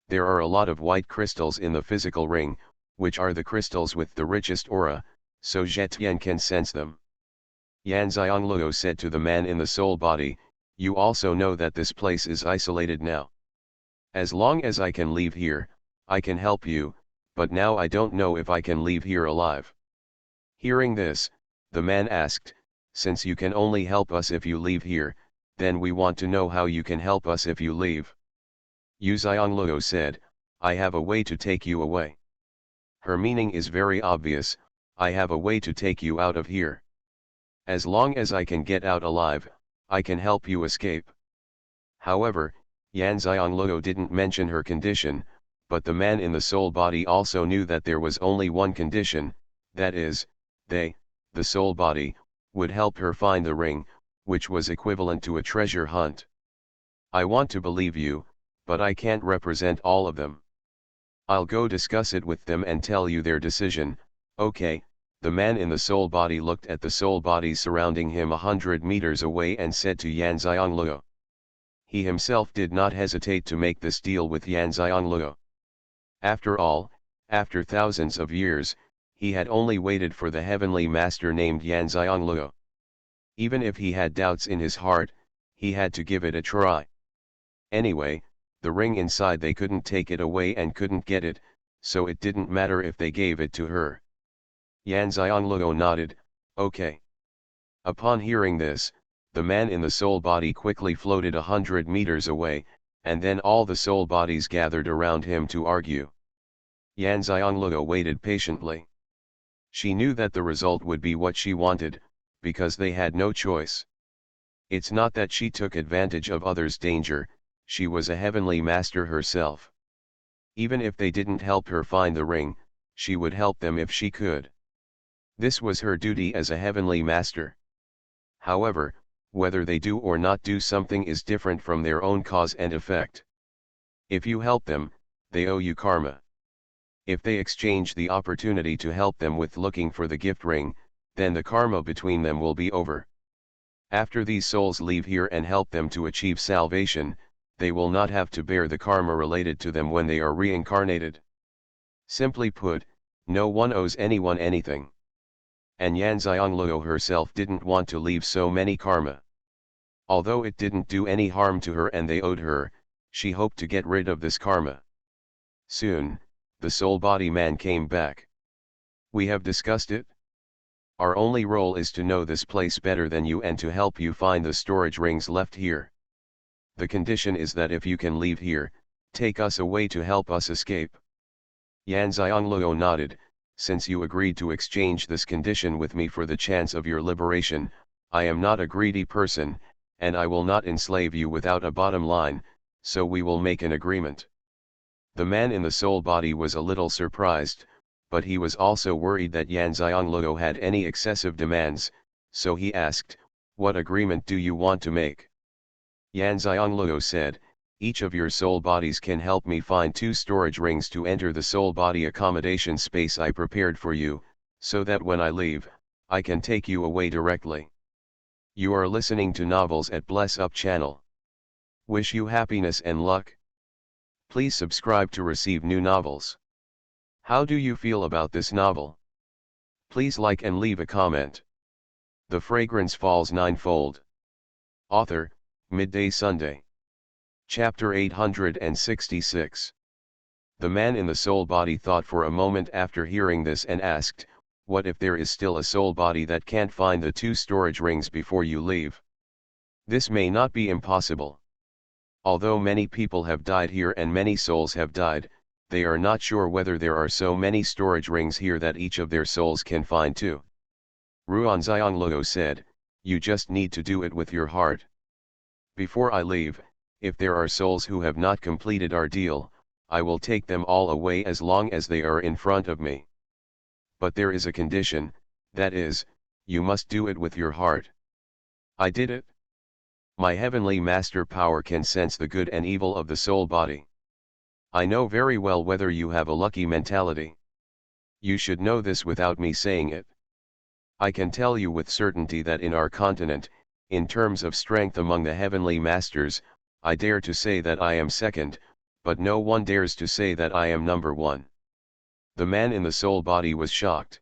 There are a lot of white crystals in the physical ring, which are the crystals with the richest aura, so Zhetian can sense them. Xianxia said to the man in the soul body, you also know that this place is isolated now. As long as I can leave here, I can help you, but now I don't know if I can leave here alive. Hearing this, the man asked, since you can only help us if you leave here, then we want to know how you can help us if you leave. Xianxia said, I have a way to take you away. Her meaning is very obvious, I have a way to take you out of here. As long as I can get out alive, I can help you escape. However, Xianxia didn't mention her condition, but the man in the soul body also knew that there was only one condition, that is, they, the soul body, would help her find the ring, which was equivalent to a treasure hunt. I want to believe you, but I can't represent all of them. I'll go discuss it with them and tell you their decision. Okay. The man in the soul body looked at the soul bodies surrounding him 100 meters away and said to Xianxia. He himself did not hesitate to make this deal with Xianxia. After all, after thousands of years, he had only waited for the heavenly master named Xianxia. Even if he had doubts in his heart, he had to give it a try. Anyway, the ring inside they couldn't take it away and couldn't get it, so it didn't matter if they gave it to her. Xianxia nodded, okay. Upon hearing this, the man in the soul body quickly floated 100 meters away, and then all the soul bodies gathered around him to argue. Yan Xianglue waited patiently. She knew that the result would be what she wanted, because they had no choice. It's not that she took advantage of others' danger, she was a heavenly master herself. Even if they didn't help her find the ring, she would help them if she could. This was her duty as a heavenly master. However, whether they do or not do something is different from their own cause and effect. If you help them, they owe you karma. If they exchange the opportunity to help them with looking for the gift ring, then the karma between them will be over. After these souls leave here and help them to achieve salvation, they will not have to bear the karma related to them when they are reincarnated. Simply put, no one owes anyone anything. And Yan Xianglue herself didn't want to leave so many karma. Although it didn't do any harm to her and they owed her, she hoped to get rid of this karma. Soon, the soul body man came back. We have discussed it. Our only role is to know this place better than you and to help you find the storage rings left here. The condition is that if you can leave here, take us away to help us escape. Yan Xianglue nodded. Since you agreed to exchange this condition with me for the chance of your liberation, I am not a greedy person, and I will not enslave you without a bottom line, so we will make an agreement. The man in the soul body was a little surprised, but he was also worried that Yan Xianglue had any excessive demands, so he asked, "What agreement do you want to make?" Yan Xianglue said, "Each of your soul bodies can help me find 2 storage rings to enter the soul body accommodation space I prepared for you, so that when I leave, I can take you away directly." You are listening to novels at Bless Up channel. Wish you happiness and luck. Please subscribe to receive new novels. How do you feel about this novel? Please like and leave a comment. The Fragrance Falls Ninefold. Author, Midday Sunday. Chapter 866. The man in the soul body thought for a moment after hearing this and asked, "What if there is still a soul body that can't find the 2 storage rings before you leave?" This may not be impossible. Although many people have died here and many souls have died, they are not sure whether there are so many storage rings here that each of their souls can find 2. Ruan Xianglue said, "You just need to do it with your heart. Before I leave, if there are souls who have not completed our deal, I will take them all away as long as they are in front of me. But there is a condition, that is, you must do it with your heart." I did it. My heavenly master power can sense the good and evil of the soul body. I know very well whether you have a lucky mentality. You should know this without me saying it. I can tell you with certainty that in our continent, in terms of strength among the heavenly masters, I dare to say that I am second, but no one dares to say that I am number 1. The man in the soul body was shocked.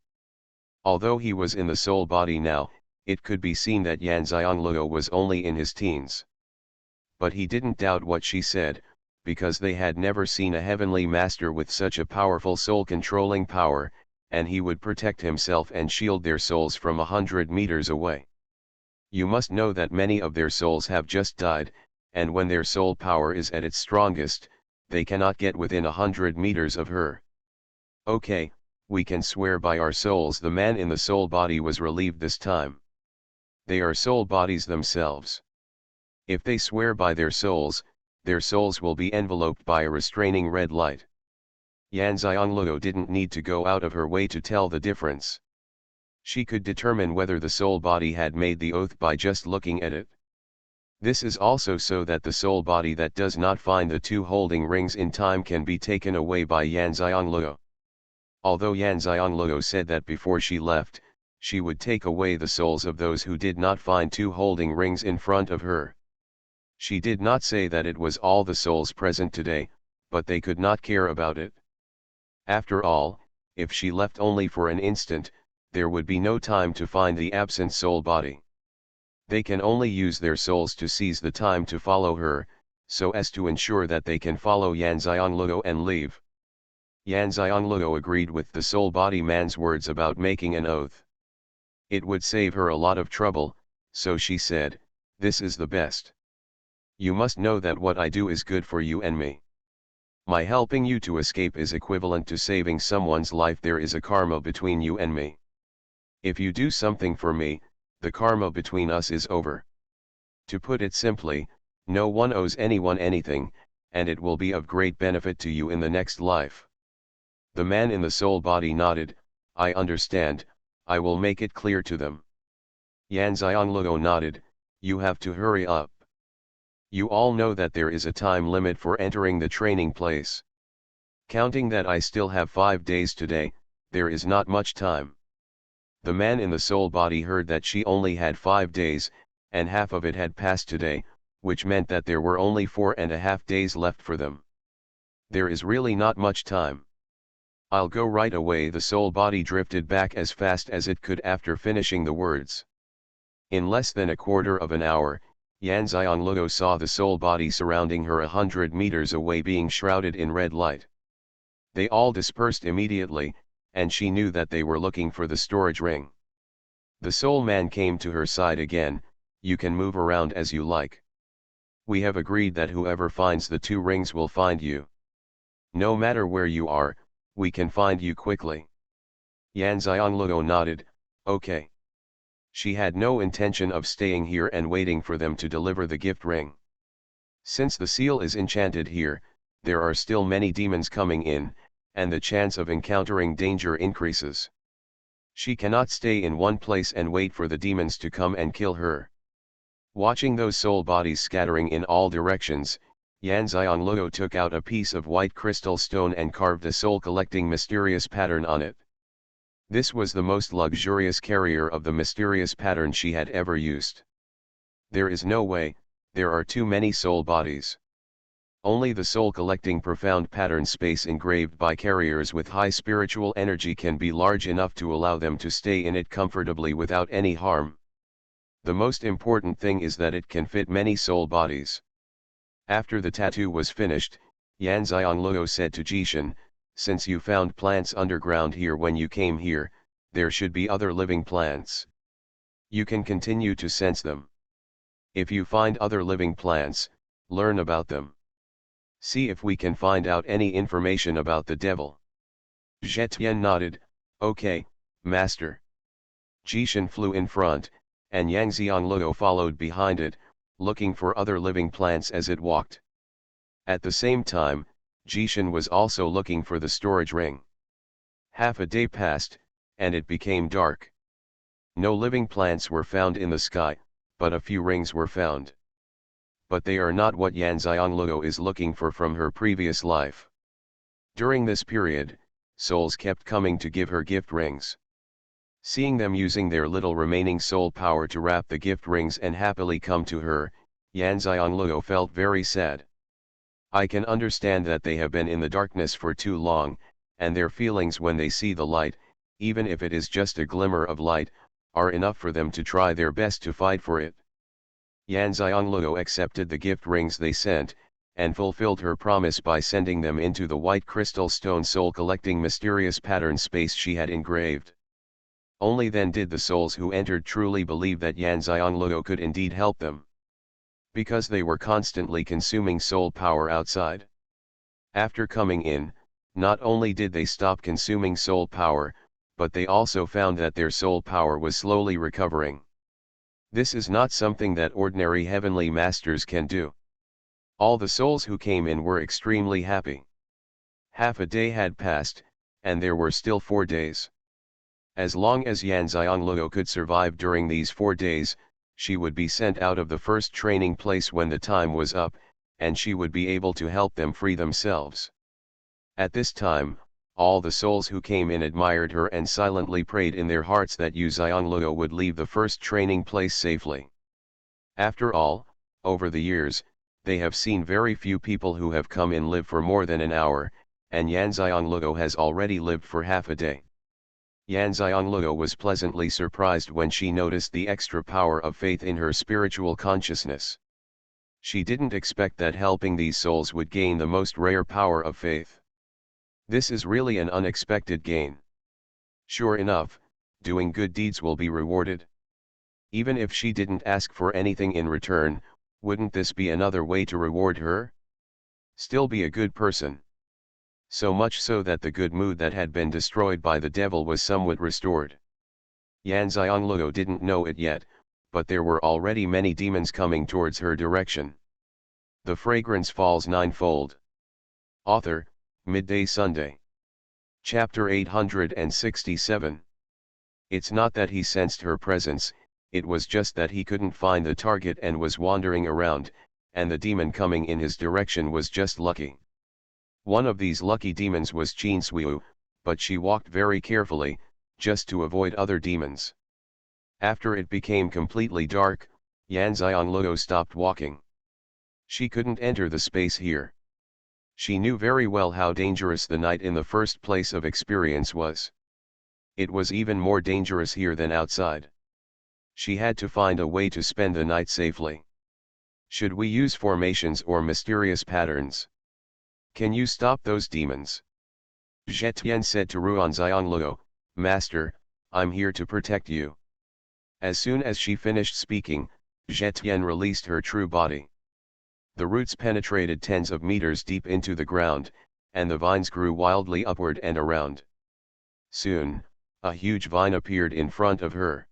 Although he was in the soul body now, it could be seen that Yan Xianglue was only in his teens. But he didn't doubt what she said, because they had never seen a heavenly master with such a powerful soul-controlling power, and he would protect himself and shield their souls from 100 meters away. You must know that many of their souls have just died, and when their soul power is at its strongest, they cannot get within 100 meters of her. Okay, we can swear by our souls. The man in the soul body was relieved this time. They are soul bodies themselves. If they swear by their souls will be enveloped by a restraining red light. Yan Xianglue didn't need to go out of her way to tell the difference. She could determine whether the soul body had made the oath by just looking at it. This is also so that the soul body that does not find the 2 holding rings in time can be taken away by Yan Xianglue. Although Yan Xianglue said that before she left, she would take away the souls of those who did not find 2 holding rings in front of her. She did not say that it was all the souls present today, but they could not care about it. After all, if she left only for an instant, there would be no time to find the absent soul body. They can only use their souls to seize the time to follow her, so as to ensure that they can follow Yan Xianglue and leave. Yan Xianglue agreed with the soul body man's words about making an oath. It would save her a lot of trouble, so she said, "This is the best. You must know that what I do is good for you and me. My helping you to escape is equivalent to saving someone's life. There is a karma between you and me. If you do something for me, the karma between us is over. To put it simply, no one owes anyone anything, and it will be of great benefit to you in the next life. The man in the soul body nodded. I understand, I will make it clear to them. Xianxia nodded. You have to hurry up. You all know that there is a time limit for entering the training place. Counting that I still have 5 days today, there is not much time. The man in the soul body heard that she only had 5 days, and half of it had passed today, which meant that there were only 4.5 days left for them. There is really not much time. I'll go right away. The soul body drifted back as fast as it could after finishing the words. In less than a quarter of an hour, Xianxia saw the soul body surrounding her 100 meters away being shrouded in red light. They all dispersed immediately, and she knew that they were looking for the storage ring. The soul man came to her side again. You can move around as you like. We have agreed that whoever finds the 2 rings will find you. No matter where you are, we can find you quickly. Xianxia nodded. Okay. She had no intention of staying here and waiting for them to deliver the gift ring. Since the seal is enchanted here, there are still many demons coming in, and the chance of encountering danger increases. She cannot stay in one place and wait for the demons to come and kill her. Watching those soul bodies scattering in all directions, Xianxia took out a piece of white crystal stone and carved a soul-collecting mysterious pattern on it. This was the most luxurious carrier of the mysterious pattern she had ever used. There is no way, there are too many soul bodies. Only the soul-collecting profound pattern space engraved by carriers with high spiritual energy can be large enough to allow them to stay in it comfortably without any harm. The most important thing is that it can fit many soul bodies. After the tattoo was finished, Xianxia said to Jishan, since you found plants underground here when you came here, there should be other living plants. You can continue to sense them. If you find other living plants, learn about them. See if we can find out any information about the devil. Zetian nodded. Okay, master. Jishan flew in front, and Xianxia followed behind it, looking for other living plants as it walked. At the same time, Jishan was also looking for the storage ring. Half a day passed, and it became dark. No living plants were found in the sky, but a few rings were found. But they are not what Xianxia is looking for from her previous life. During this period, souls kept coming to give her gift rings. Seeing them using their little remaining soul power to wrap the gift rings and happily come to her, Xianxia felt very sad. I can understand that they have been in the darkness for too long, and their feelings when they see the light, even if it is just a glimmer of light, are enough for them to try their best to fight for it. Xianxia accepted the gift rings they sent, and fulfilled her promise by sending them into the white crystal stone soul collecting mysterious pattern space she had engraved. Only then did the souls who entered truly believe that Xianxia could indeed help them. Because they were constantly consuming soul power outside. After coming in, not only did they stop consuming soul power, but they also found that their soul power was slowly recovering. This is not something that ordinary heavenly masters can do. All the souls who came in were extremely happy. Half a day had passed, and there were still 4 days. As long as Xianxia could survive during these 4 days, she would be sent out of the first training place when the time was up, and she would be able to help them free themselves. At this time, all the souls who came in admired her and silently prayed in their hearts that Xianxia would leave the first training place safely. After all, over the years, they have seen very few people who have come in live for more than an hour, and Xianxia has already lived for half a day. Xianxia was pleasantly surprised when she noticed the extra power of faith in her spiritual consciousness. She didn't expect that helping these souls would gain the most rare power of faith. This is really an unexpected gain. Sure enough, doing good deeds will be rewarded. Even if she didn't ask for anything in return, wouldn't this be another way to reward her? Still be a good person. So much so that the good mood that had been destroyed by the devil was somewhat restored. Yan Xianglego didn't know it yet, but there were already many demons coming towards her direction. The fragrance falls ninefold. Author, Midday Sunday. Chapter 867. It's not that he sensed her presence, it was just that he couldn't find the target and was wandering around, and the demon coming in his direction was just lucky. One of these lucky demons was Xianxia, but she walked very carefully, just to avoid other demons. After it became completely dark, Yan Xianglego stopped walking. She couldn't enter the space here. She knew very well how dangerous the night in the first place of experience was. It was even more dangerous here than outside. She had to find a way to spend the night safely. Should we use formations or mysterious patterns? Can you stop those demons? Zetian said to Ruan Xianglego, Master, I'm here to protect you. As soon as she finished speaking, Zetian released her true body. The roots penetrated tens of meters deep into the ground, and the vines grew wildly upward and around. Soon, a huge vine appeared in front of her.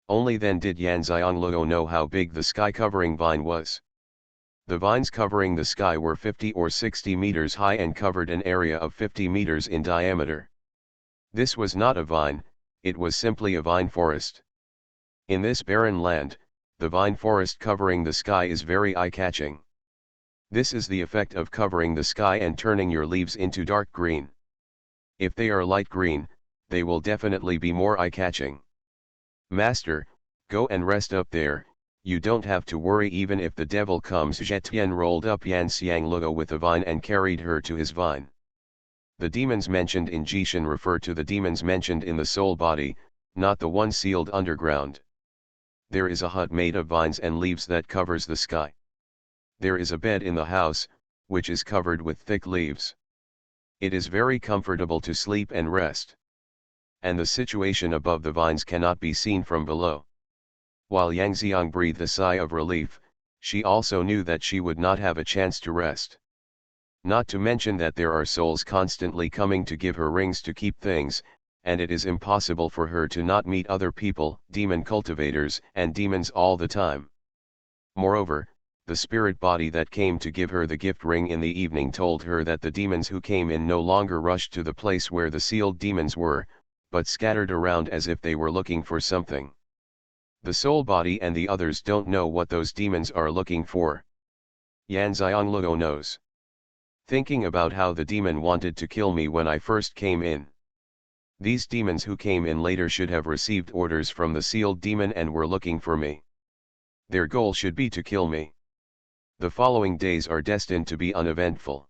Only then did Yan Xianglego know how big the sky-covering vine was. The vines covering the sky were 50 or 60 meters high and covered an area of 50 meters in diameter. This was not a vine, it was simply a vine forest. In this barren land, the vine forest covering the sky is very eye-catching. This is the effect of covering the sky and turning your leaves into dark green. If they are light green, they will definitely be more eye-catching. Master, go and rest up there, you don't have to worry even if the devil comes. Zetian rolled up Yan Xianglego with a vine and carried her to his vine. The demons mentioned in Jishan refer to the demons mentioned in the soul body, not the one sealed underground. There is a hut made of vines and leaves that covers the sky. There is a bed in the house, which is covered with thick leaves. It is very comfortable to sleep and rest. And the situation above the vines cannot be seen from below. While Yang Xiang breathed a sigh of relief, she also knew that she would not have a chance to rest. Not to mention that there are souls constantly coming to give her rings to keep things, and it is impossible for her to not meet other people, demon cultivators, and demons all the time. Moreover, the spirit body that came to give her the gift ring in the evening told her that the demons who came in no longer rushed to the place where the sealed demons were, but scattered around as if they were looking for something. The soul body and the others don't know what those demons are looking for. Yan Xianglego knows. Thinking about how the demon wanted to kill me when I first came in. These demons who came in later should have received orders from the sealed demon and were looking for me. Their goal should be to kill me. The following days are destined to be uneventful.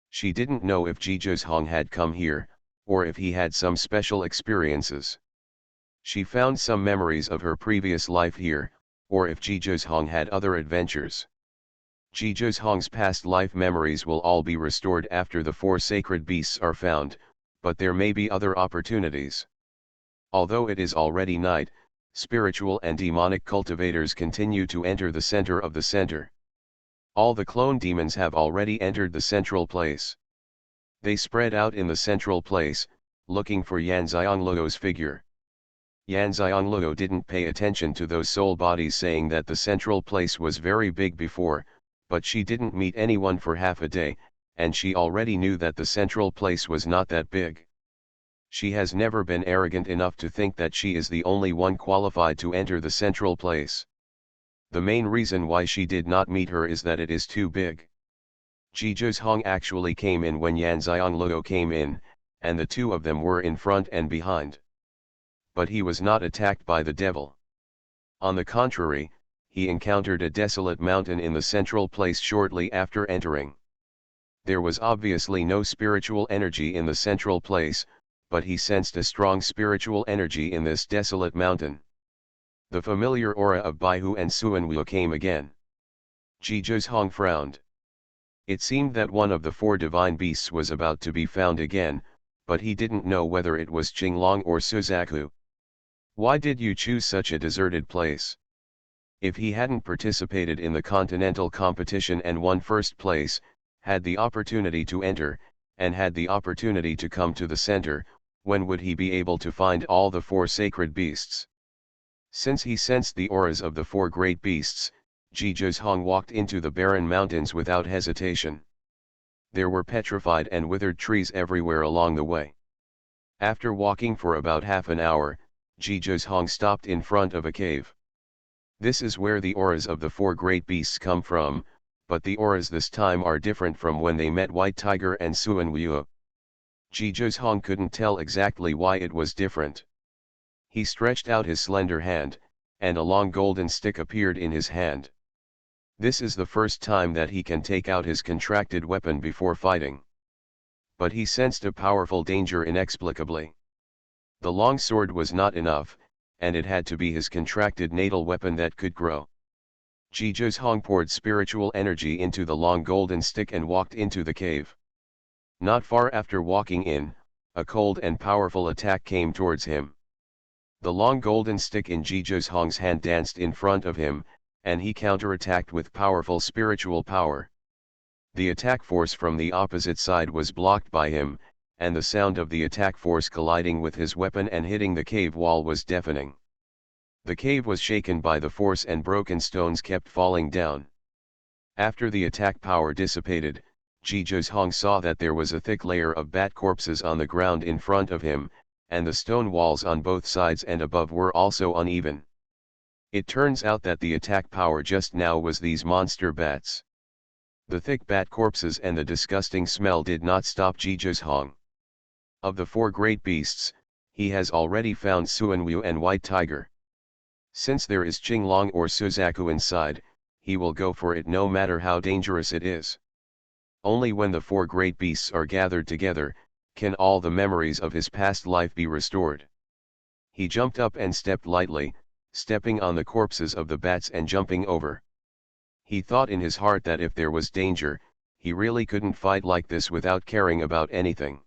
She didn't know if Xuanhuan had come here, or if he had some special experiences. She found some memories of her previous life here, or if Xuanhuan had other adventures. Xuanhuan's past life memories will all be restored after the 4 sacred beasts are found, but there may be other opportunities. Although it is already night, spiritual and demonic cultivators continue to enter the center of the center. All the clone demons have already entered the central place. They spread out in the central place, looking for Yan Xianglego's figure. Yan Xianglego didn't pay attention to those soul bodies saying that the central place was very big before, but she didn't meet anyone for half a day, and she already knew that the central place was not that big. She has never been arrogant enough to think that she is the only one qualified to enter the central place. The main reason why she did not meet her is that it is too big. Xuanhuan actually came in when Yan Xianglego came in, and the two of them were in front and behind. But he was not attacked by the devil. On the contrary, he encountered a desolate mountain in the central place shortly after entering. There was obviously no spiritual energy in the central place, but he sensed a strong spiritual energy in this desolate mountain. The familiar aura of Baihu and Xuanhuan came again. Xuanhuan frowned. It seemed that one of the 4 divine beasts was about to be found again, but he didn't know whether it was Qinglong or Suzaku. Why did you choose such a deserted place? If he hadn't participated in the continental competition and won first place, had the opportunity to enter, and had the opportunity to come to the center, when would he be able to find all the 4 sacred beasts? Since he sensed the auras of the 4 great beasts, Zhizhong walked into the barren mountains without hesitation. There were petrified and withered trees everywhere along the way. After walking for about half an hour, Zhizhong stopped in front of a cave. This is where the auras of the 4 great beasts come from, but the auras this time are different from when they met White Tiger and Xuanhuan. Zhizhong couldn't tell exactly why it was different. He stretched out his slender hand, and a long golden stick appeared in his hand. This is the first time that he can take out his contracted weapon before fighting. But he sensed a powerful danger inexplicably. The long sword was not enough, and it had to be his contracted natal weapon that could grow. Zhizhong poured spiritual energy into the long golden stick and walked into the cave. Not far after walking in, a cold and powerful attack came towards him. The long golden stick in Zhizhong's hand danced in front of him, and he counterattacked with powerful spiritual power. The attack force from the opposite side was blocked by him, and the sound of the attack force colliding with his weapon and hitting the cave wall was deafening. The cave was shaken by the force and broken stones kept falling down. After the attack power dissipated, Zhizhong saw that there was a thick layer of bat corpses on the ground in front of him, and the stone walls on both sides and above were also uneven. It turns out that the attack power just now was these monster bats. The thick bat corpses and the disgusting smell did not stop Zhizhong. Of the 4 great beasts, he has already found Xuanhuan and White Tiger. Since there is Qinglong or Suzaku inside, he will go for it no matter how dangerous it is. Only when the 4 great beasts are gathered together, can all the memories of his past life be restored. He jumped up and stepped lightly, stepping on the corpses of the bats and jumping over. He thought in his heart that if there was danger, he really couldn't fight like this without caring about anything.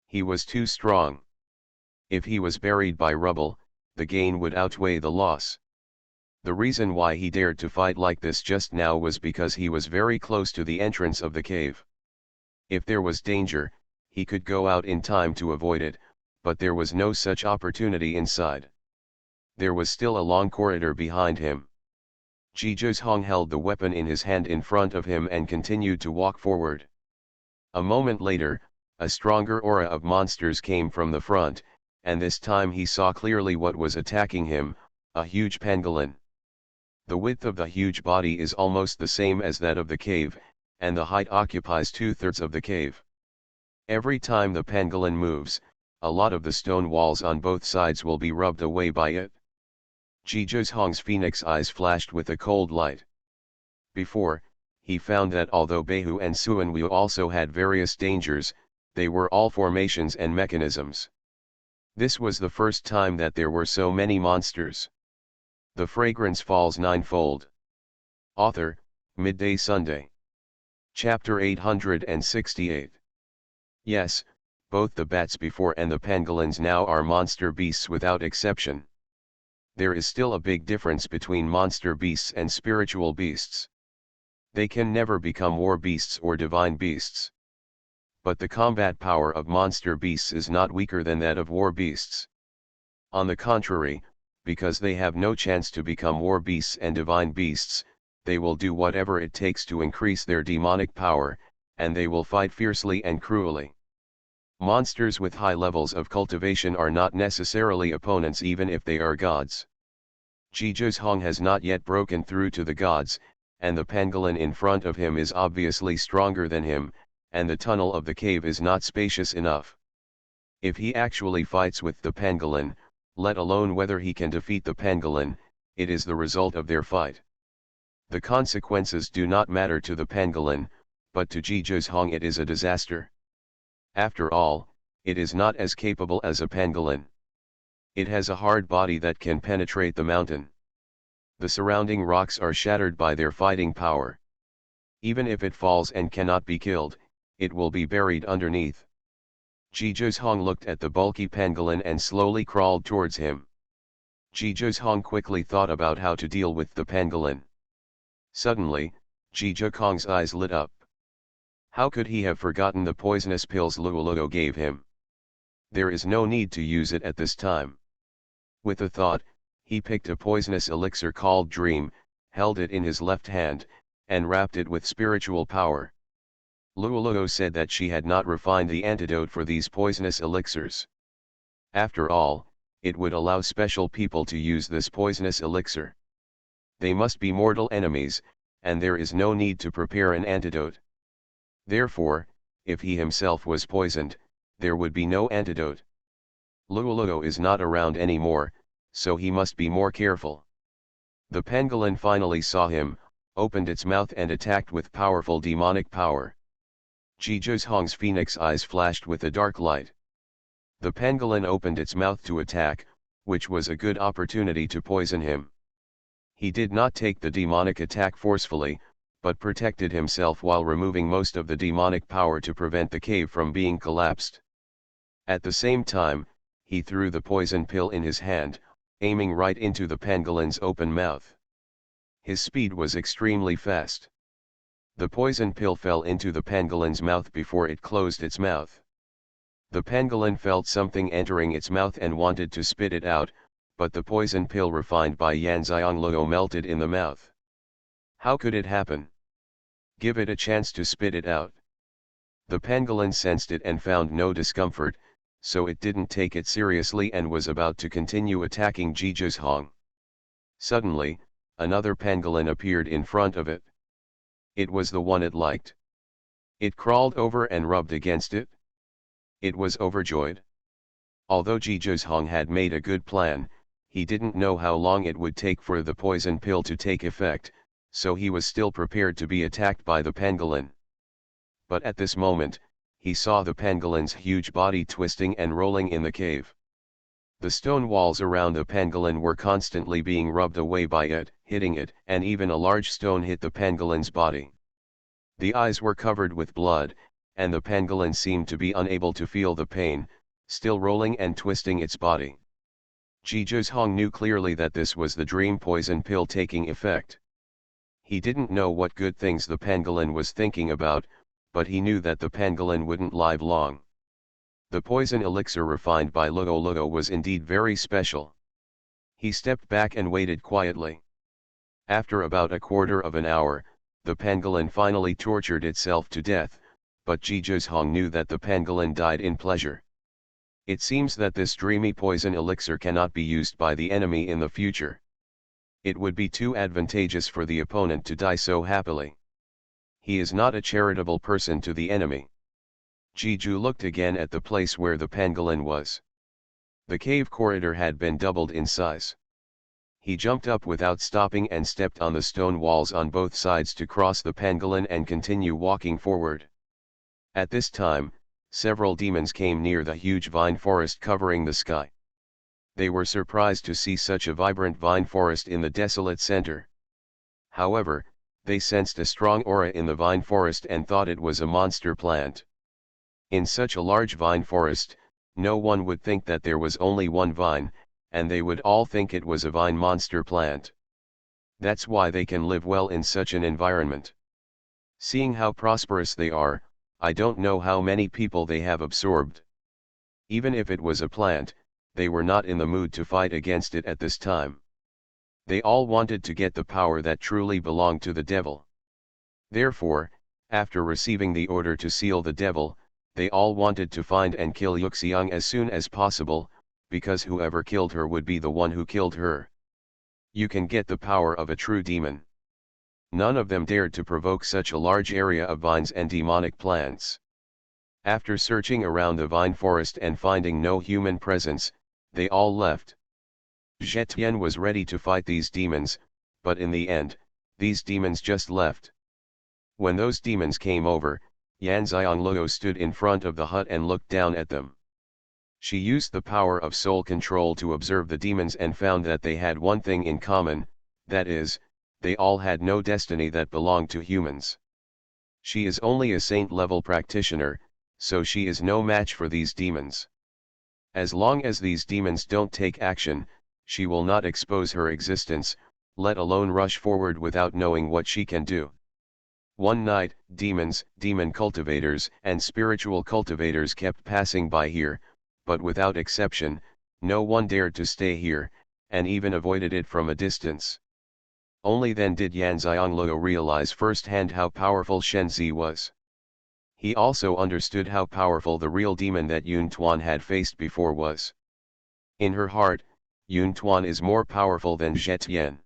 He was too strong. If he was buried by rubble, the gain would outweigh the loss. The reason why he dared to fight like this just now was because he was very close to the entrance of the cave. If there was danger, he could go out in time to avoid it, but there was no such opportunity inside. There was still a long corridor behind him. Zhizhong held the weapon in his hand in front of him and continued to walk forward. A moment later, a stronger aura of monsters came from the front, and this time he saw clearly what was attacking him, a huge pangolin. The width of the huge body is almost the same as that of the cave, and the height occupies 2/3 of the cave. Every time the pangolin moves, a lot of the stone walls on both sides will be rubbed away by it. Zhizhong's phoenix eyes flashed with a cold light. Before, he found that although Behu and Xuanhuan also had various dangers, they were all formations and mechanisms. This was the first time that there were so many monsters. The Fragrance Falls Ninefold. Author, Midday Sunday. Chapter 868. Yes, both the bats before and the pangolins now are monster beasts without exception. There is still a big difference between monster beasts and spiritual beasts. They can never become war beasts or divine beasts. But the combat power of monster beasts is not weaker than that of war beasts. On the contrary, because they have no chance to become war beasts and divine beasts, they will do whatever it takes to increase their demonic power, and they will fight fiercely and cruelly. Monsters with high levels of cultivation are not necessarily opponents even if they are gods. Zhizhong has not yet broken through to the gods, and the pangolin in front of him is obviously stronger than him, and the tunnel of the cave is not spacious enough. If he actually fights with the pangolin, let alone whether he can defeat the pangolin, it is the result of their fight. The consequences do not matter to the pangolin, but to Zhizhong it is a disaster. After all, it is not as capable as a pangolin. It has a hard body that can penetrate the mountain. The surrounding rocks are shattered by their fighting power. Even if it falls and cannot be killed, it will be buried underneath. Zhizhong looked at the bulky pangolin and slowly crawled towards him. Zhizhong quickly thought about how to deal with the pangolin. Suddenly, Zhizhong's eyes lit up. How could he have forgotten the poisonous pills Luo gave him? There is no need to use it at this time. With a thought, he picked a poisonous elixir called Dream, held it in his left hand, and wrapped it with spiritual power. Luo said that she had not refined the antidote for these poisonous elixirs. After all, it would allow special people to use this poisonous elixir. They must be mortal enemies, and there is no need to prepare an antidote. Therefore, if he himself was poisoned, there would be no antidote. Luo is not around anymore, so he must be more careful. The pangolin finally saw him, opened its mouth and attacked with powerful demonic power. Xuanhuan's phoenix eyes flashed with a dark light. The pangolin opened its mouth to attack, which was a good opportunity to poison him. He did not take the demonic attack forcefully, but protected himself while removing most of the demonic power to prevent the cave from being collapsed. At the same time, he threw the poison pill in his hand, aiming right into the pangolin's open mouth. His speed was extremely fast. The poison pill fell into the pangolin's mouth before it closed its mouth. The pangolin felt something entering its mouth and wanted to spit it out, but the poison pill refined by Luo melted in the mouth. How could it happen? Give it a chance to spit it out. The pangolin sensed it and found no discomfort, so it didn't take it seriously and was about to continue attacking Xuanhuan. Suddenly, another pangolin appeared in front of it. It was the one it liked. It crawled over and rubbed against it. It was overjoyed. Although Xuanhuan had made a good plan, he didn't know how long it would take for the poison pill to take effect, so he was still prepared to be attacked by the pangolin. But at this moment, he saw the pangolin's huge body twisting and rolling in the cave. The stone walls around the pangolin were constantly being rubbed away by it, hitting it, and even a large stone hit the pangolin's body. The eyes were covered with blood, and the pangolin seemed to be unable to feel the pain, still rolling and twisting its body. Xuanhuan knew clearly that this was the dream poison pill taking effect. He didn't know what good things the pangolin was thinking about, but he knew that the pangolin wouldn't live long. The poison elixir refined by Luo was indeed very special. He stepped back and waited quietly. After about a quarter of an hour, the pangolin finally tortured itself to death, but Xuanhuan knew that the pangolin died in pleasure. It seems that this dreamy poison elixir cannot be used by the enemy in the future. It would be too advantageous for the opponent to die so happily. He is not a charitable person to the enemy. Xuanhuan looked again at the place where the pangolin was. The cave corridor had been doubled in size. He jumped up without stopping and stepped on the stone walls on both sides to cross the pangolin and continue walking forward. At this time, several demons came near the huge vine forest covering the sky. They were surprised to see such a vibrant vine forest in the desolate center. However, they sensed a strong aura in the vine forest and thought it was a monster plant. In such a large vine forest, no one would think that there was only one vine, and they would all think it was a vine monster plant. That's why they can live well in such an environment. Seeing how prosperous they are, I don't know how many people they have absorbed. Even if it was a plant, they were not in the mood to fight against it at this time. They all wanted to get the power that truly belonged to the devil. Therefore, after receiving the order to seal the devil, they all wanted to find and kill Xianxia as soon as possible, because whoever killed her would be the one who killed her. You can get the power of a true demon. None of them dared to provoke such a large area of vines and demonic plants. After searching around the vine forest and finding no human presence, they all left. Zetian was ready to fight these demons, but in the end, these demons just left. When those demons came over, Luo stood in front of the hut and looked down at them. She used the power of soul control to observe the demons and found that they had one thing in common, that is, they all had no destiny that belonged to humans. She is only a saint-level practitioner, so she is no match for these demons. As long as these demons don't take action, she will not expose her existence, let alone rush forward without knowing what she can do. One night, demons, demon cultivators, and spiritual cultivators kept passing by here, but without exception, no one dared to stay here, and even avoided it from a distance. Only then did Yan Xianglou realize firsthand how powerful Xianxia was. He also understood how powerful the real demon that Yun Tuan had faced before was. In her heart, Yun Tuan is more powerful than Zetian.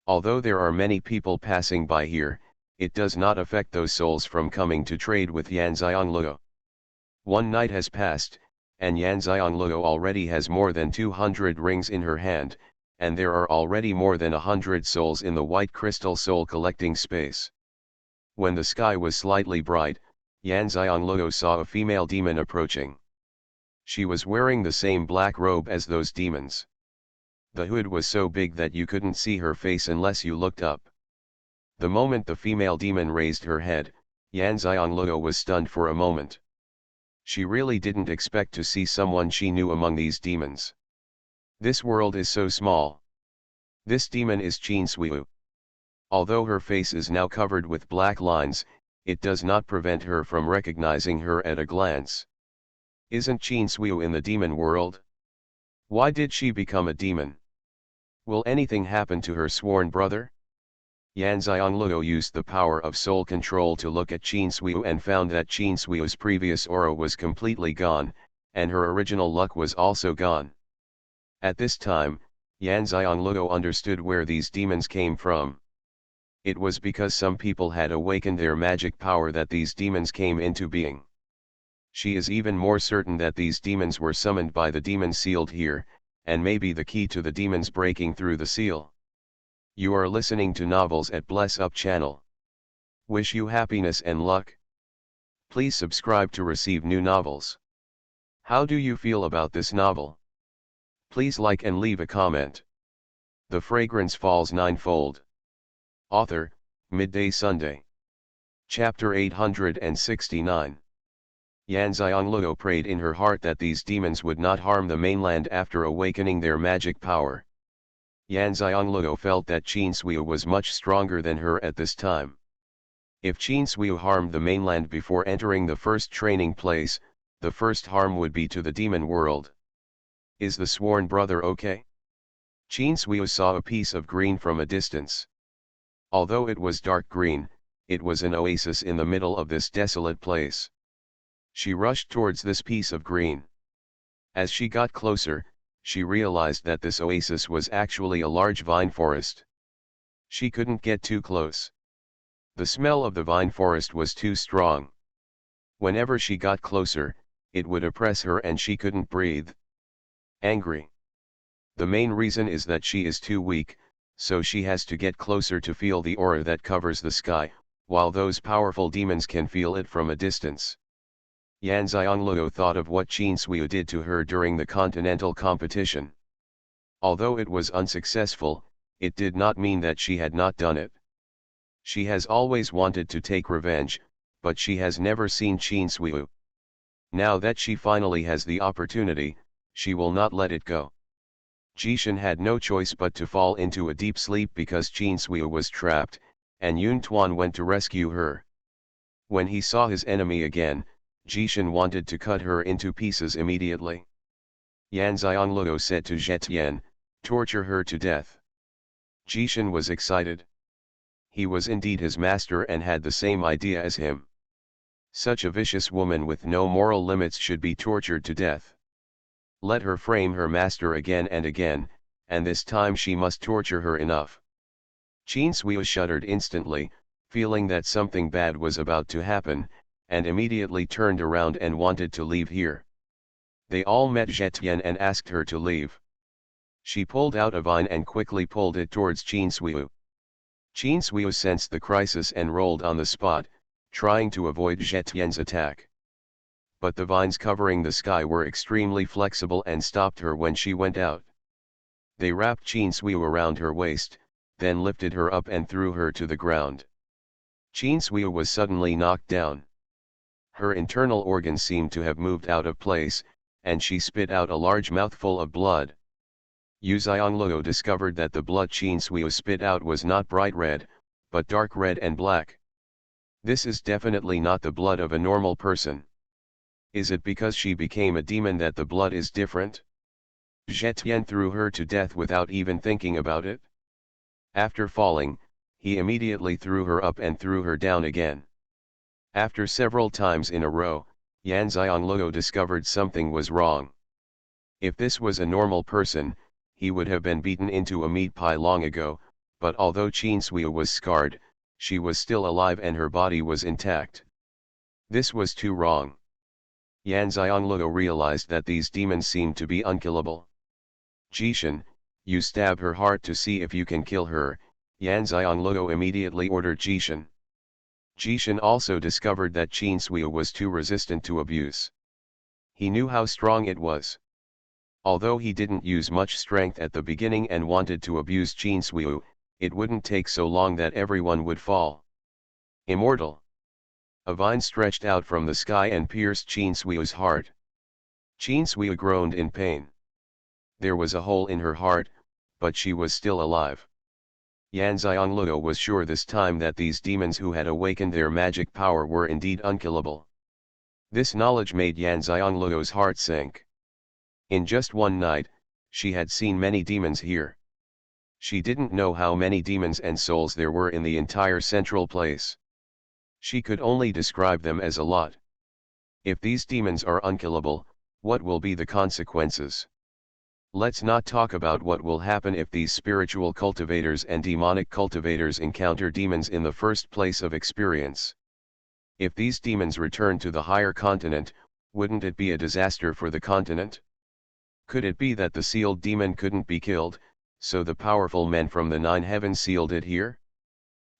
Although there are many people passing by here, it does not affect those souls from coming to trade with Yan Xianglou. One night has passed, and Yan Xianglou already has more than 200 rings in her hand, and there are already more than 100 souls in the white crystal soul collecting space. When the sky was slightly bright, Yan Xianglou saw a female demon approaching. She was wearing the same black robe as those demons. The hood was so big that you couldn't see her face unless you looked up. The moment the female demon raised her head, Yan Xianglou was stunned for a moment. She really didn't expect to see someone she knew among these demons. This world is so small. This demon is Xianxia. Although her face is now covered with black lines, it does not prevent her from recognizing her at a glance. Isn't Xianxia in the demon world? Why did she become a demon? Will anything happen to her sworn brother? Yan Xianglou used the power of soul control to look at Xianxia and found that Xianxia's previous aura was completely gone, and her original luck was also gone. At this time, Yan Xianglou understood where these demons came from. It was because some people had awakened their magic power that these demons came into being. She is even more certain that these demons were summoned by the demon sealed here, and may be the key to the demons breaking through the seal. You are listening to Novels at Bless Up channel. Wish you happiness and luck. Please subscribe to receive new novels. How do you feel about this novel? Please like and leave a comment. The Fragrance Falls Ninefold. Author, Midday Sunday. Chapter 869. Yan Xianglou prayed in her heart that these demons would not harm the mainland after awakening their magic power. Yan Xianglou felt that Xianxia was much stronger than her at this time. If Xianxia harmed the mainland before entering the first training place, the first harm would be to the demon world. Is the sworn brother okay? Xianxia saw a piece of green from a distance. Although it was dark green, it was an oasis in the middle of this desolate place. She rushed towards this piece of green. As she got closer, she realized that this oasis was actually a large vine forest. She couldn't get too close. The smell of the vine forest was too strong. Whenever she got closer, it would oppress her and she couldn't breathe. Angry. The main reason is that she is too weak, so she has to get closer to feel the aura that covers the sky, while those powerful demons can feel it from a distance. Yan Xianglou thought of what Xianxia did to her during the continental competition. Although it was unsuccessful, it did not mean that she had not done it. She has always wanted to take revenge, but she has never seen Xianxia. Now that she finally has the opportunity, she will not let it go. Jishan had no choice but to fall into a deep sleep because Xianxia was trapped, and Yun Tuan went to rescue her. When he saw his enemy again, Jishan wanted to cut her into pieces immediately. Yan Xianglou said to Zetian, "Torture her to death." Jishan was excited. He was indeed his master and had the same idea as him. Such a vicious woman with no moral limits should be tortured to death. Let her frame her master again and again, and this time she must torture her enough. Xianxia shuddered instantly, feeling that something bad was about to happen, and immediately turned around and wanted to leave here. They all met Zetian and asked her to leave. She pulled out a vine and quickly pulled it towards Xianxia. Xianxia sensed the crisis and rolled on the spot, trying to avoid Zetian's attack. But the vines covering the sky were extremely flexible and stopped her when she went out. They wrapped Xianxia around her waist, then lifted her up and threw her to the ground. Xianxia was suddenly knocked down. Her internal organs seemed to have moved out of place, and she spit out a large mouthful of blood. Yu Xianglou discovered that the blood Xianxia spit out was not bright red, but dark red and black. This is definitely not the blood of a normal person. Is it because she became a demon that the blood is different? Zetian threw her to death without even thinking about it. After falling, he immediately threw her up and threw her down again. After several times in a row, Yan Xianglou discovered something was wrong. If this was a normal person, he would have been beaten into a meat pie long ago, but although Qin Sui was scarred, she was still alive and her body was intact. This was too wrong. Yan Xianglou realized that these demons seemed to be unkillable. Jishan, you stab her heart to see if you can kill her, Yan Xianglou immediately ordered Jishan. Jishan also discovered that Qin Sui was too resistant to abuse. He knew how strong it was. Although he didn't use much strength at the beginning and wanted to abuse Qin Sui, it wouldn't take so long that everyone would fall. Immortal. A vine stretched out from the sky and pierced Qin Sui's heart. Qin Sui groaned in pain. There was a hole in her heart, but she was still alive. Yan Xianglou was sure this time that these demons who had awakened their magic power were indeed unkillable. This knowledge made Yan Xianglou's heart sink. In just one night, she had seen many demons here. She didn't know how many demons and souls there were in the entire central place. She could only describe them as a lot. If these demons are unkillable, what will be the consequences? Let's not talk about what will happen if these spiritual cultivators and demonic cultivators encounter demons in the first place of experience. If these demons return to the higher continent, wouldn't it be a disaster for the continent? Could it be that the sealed demon couldn't be killed, so the powerful men from the nine heavens sealed it here?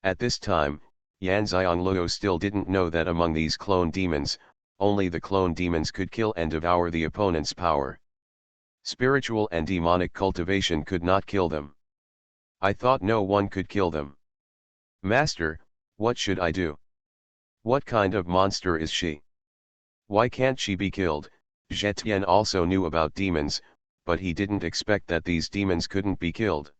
At this time, Yan Xianglou still didn't know that among these clone demons, only the clone demons could kill and devour the opponent's power. Spiritual and demonic cultivation could not kill them. I thought no one could kill them. Master, what should I do? What kind of monster is she? Why can't she be killed? Zetian also knew about demons, but he didn't expect that these demons couldn't be killed.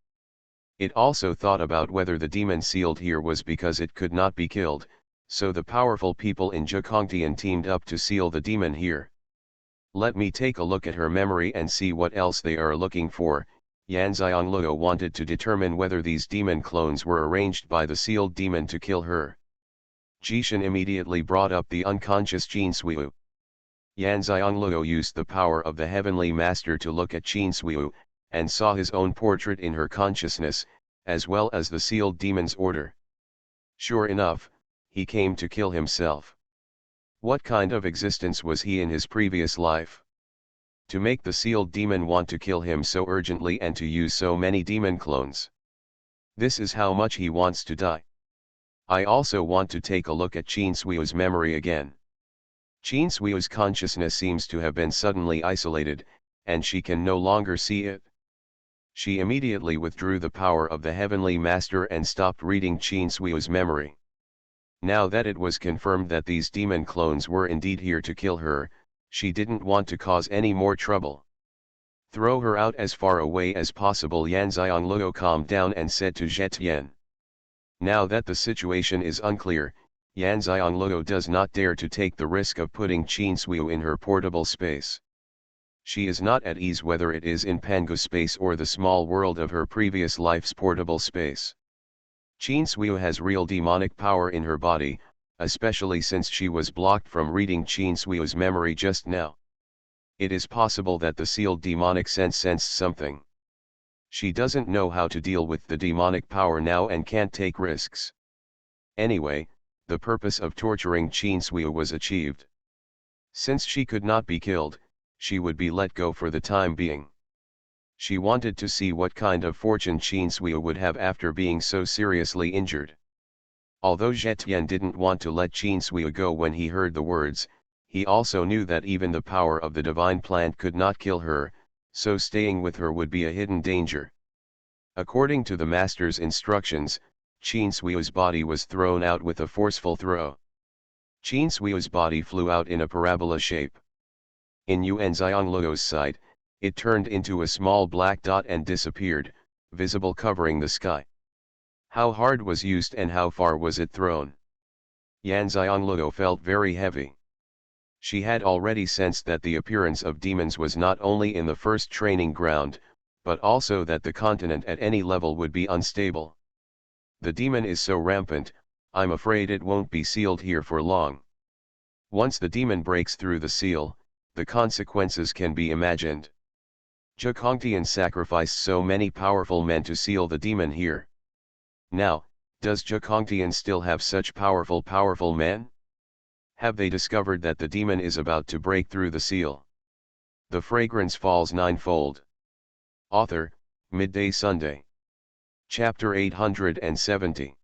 It also thought about whether the demon sealed here was because it could not be killed, so the powerful people in Zhekongtian teamed up to seal the demon here. Let me take a look at her memory and see what else they are looking for. Yan Xianglou wanted to determine whether these demon clones were arranged by the sealed demon to kill her. Jishan immediately brought up the unconscious Qin Sui. Yan Xianglou used the power of the Heavenly Master to look at Qin Sui, and saw his own portrait in her consciousness, as well as the sealed demon's order. Sure enough, he came to kill himself. What kind of existence was he in his previous life? To make the sealed demon want to kill him so urgently and to use so many demon clones. This is how much he wants to die. I also want to take a look at Qin Sui's memory again. Qin Sui's consciousness seems to have been suddenly isolated, and she can no longer see it. She immediately withdrew the power of the Heavenly Master and stopped reading Qin Sui's memory. Now that it was confirmed that these demon clones were indeed here to kill her, she didn't want to cause any more trouble. Throw her out as far away as possible. Yan Xianglou calmed down and said to Zetian. Now that the situation is unclear, Yan Xianglou does not dare to take the risk of putting Qin Sui in her portable space. She is not at ease whether it is in Pangu space or the small world of her previous life's portable space. Qin Sui has real demonic power in her body, especially since she was blocked from reading Qin Sui's memory just now. It is possible that the sealed demonic sense sensed something. She doesn't know how to deal with the demonic power now and can't take risks. Anyway, the purpose of torturing Qin Sui was achieved. Since she could not be killed, she would be let go for the time being. She wanted to see what kind of fortune Qin Sui would have after being so seriously injured. Although Zetian didn't want to let Qin Sui go when he heard the words, he also knew that even the power of the divine plant could not kill her, so staying with her would be a hidden danger. According to the master's instructions, Qin Sui's body was thrown out with a forceful throw. Qin Sui's body flew out in a parabola shape. In Yuan Xiangluo's sight, it turned into a small black dot and disappeared, visible covering the sky. How hard was used and how far was it thrown? Yan Xianglego felt very heavy. She had already sensed that the appearance of demons was not only in the first training ground, but also that the continent at any level would be unstable. The demon is so rampant, I'm afraid it won't be sealed here for long. Once the demon breaks through the seal, the consequences can be imagined. Xianxia sacrificed so many powerful men to seal the demon here. Now, does Xianxia still have such powerful men? Have they discovered that the demon is about to break through the seal? The fragrance falls ninefold. Author, Midday Sunday. Chapter 870.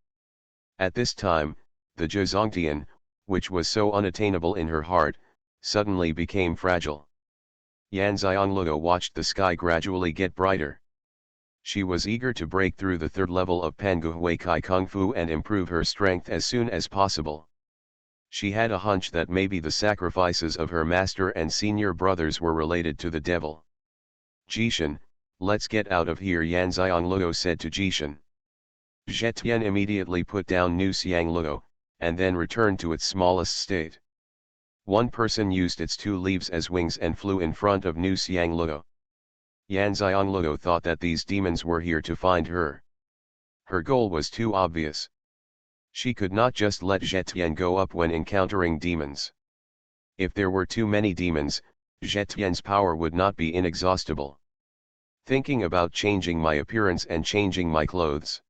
At this time, the Xianxia, which was so unattainable in her heart, suddenly became fragile. Yan Xianglego watched the sky gradually get brighter. She was eager to break through the third level of Panguhui Kai Kung Fu and improve her strength as soon as possible. She had a hunch that maybe the sacrifices of her master and senior brothers were related to the devil. Jishan, let's get out of here, Yan Xianglego said to Jishan. Zhetian immediately put down Nu Xianglego, and then returned to its smallest state. One person used its two leaves as wings and flew in front of Nu Xianglego. Yan Xianglego thought that these demons were here to find her. Her goal was too obvious. She could not just let Zhetian go up when encountering demons. If there were too many demons, Zhetian's power would not be inexhaustible. Thinking about changing my appearance and changing my clothes.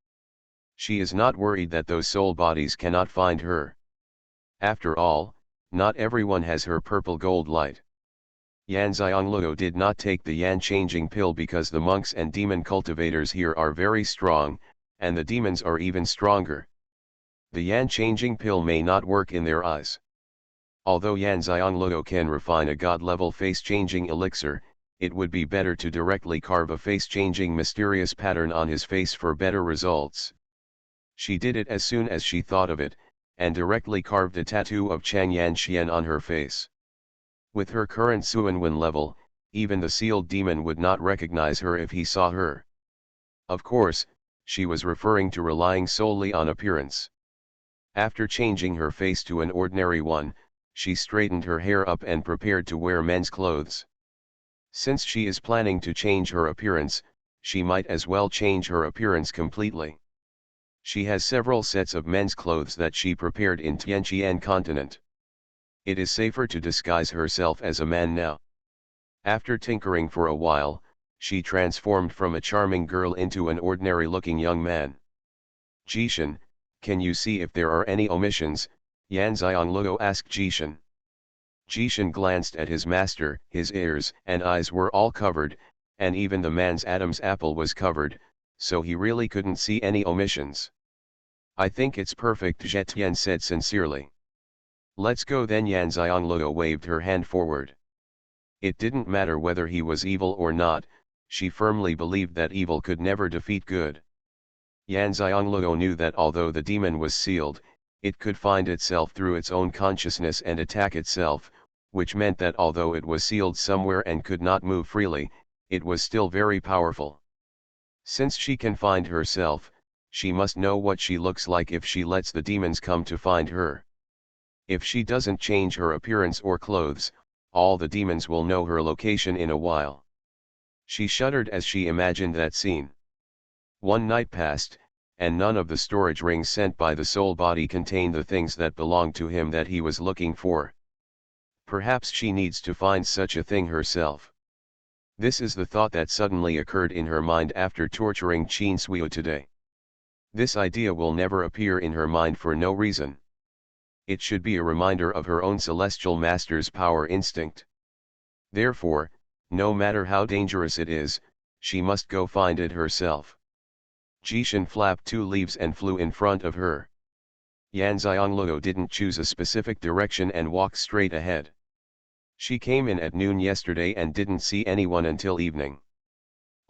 She is not worried that those soul bodies cannot find her. After all, not everyone has her purple gold light. Yan Xianglego did not take the Yan changing pill because the monks and demon cultivators here are very strong, and the demons are even stronger. The Yan changing pill may not work in their eyes. Although Yan Xianglego can refine a god-level face-changing elixir, it would be better to directly carve a face-changing mysterious pattern on his face for better results. She did it as soon as she thought of it, and directly carved a tattoo of Changyan Xian on her face. With her current Xuanhuan level, even the sealed demon would not recognize her if he saw her. Of course, she was referring to relying solely on appearance. After changing her face to an ordinary one, she straightened her hair up and prepared to wear men's clothes. Since she is planning to change her appearance, she might as well change her appearance completely. She has several sets of men's clothes that she prepared in Tianqian continent. It is safer to disguise herself as a man now. After tinkering for a while, she transformed from a charming girl into an ordinary-looking young man. Jishan, can you see if there are any omissions? Yan Xianglego asked Jishan. Jishan glanced at his master, his ears and eyes were all covered, and even the man's Adam's apple was covered, so he really couldn't see any omissions. I think it's perfect, Zhetian said sincerely. Let's go then. Yan Xianglego waved her hand forward. It didn't matter whether he was evil or not, she firmly believed that evil could never defeat good. Yan Xianglego knew that although the demon was sealed, it could find itself through its own consciousness and attack itself, which meant that although it was sealed somewhere and could not move freely, it was still very powerful. Since she can find herself, she must know what she looks like if she lets the demons come to find her. If she doesn't change her appearance or clothes, all the demons will know her location in a while. She shuddered as she imagined that scene. One night passed, and none of the storage rings sent by the soul body contained the things that belonged to him that he was looking for. Perhaps she needs to find such a thing herself. This is the thought that suddenly occurred in her mind after torturing Xianxia today. This idea will never appear in her mind for no reason. It should be a reminder of her own celestial master's power instinct. Therefore, no matter how dangerous it is, she must go find it herself. Jishan flapped two leaves and flew in front of her. Yan Xianglego didn't choose a specific direction and walked straight ahead. She came in at noon yesterday and didn't see anyone until evening.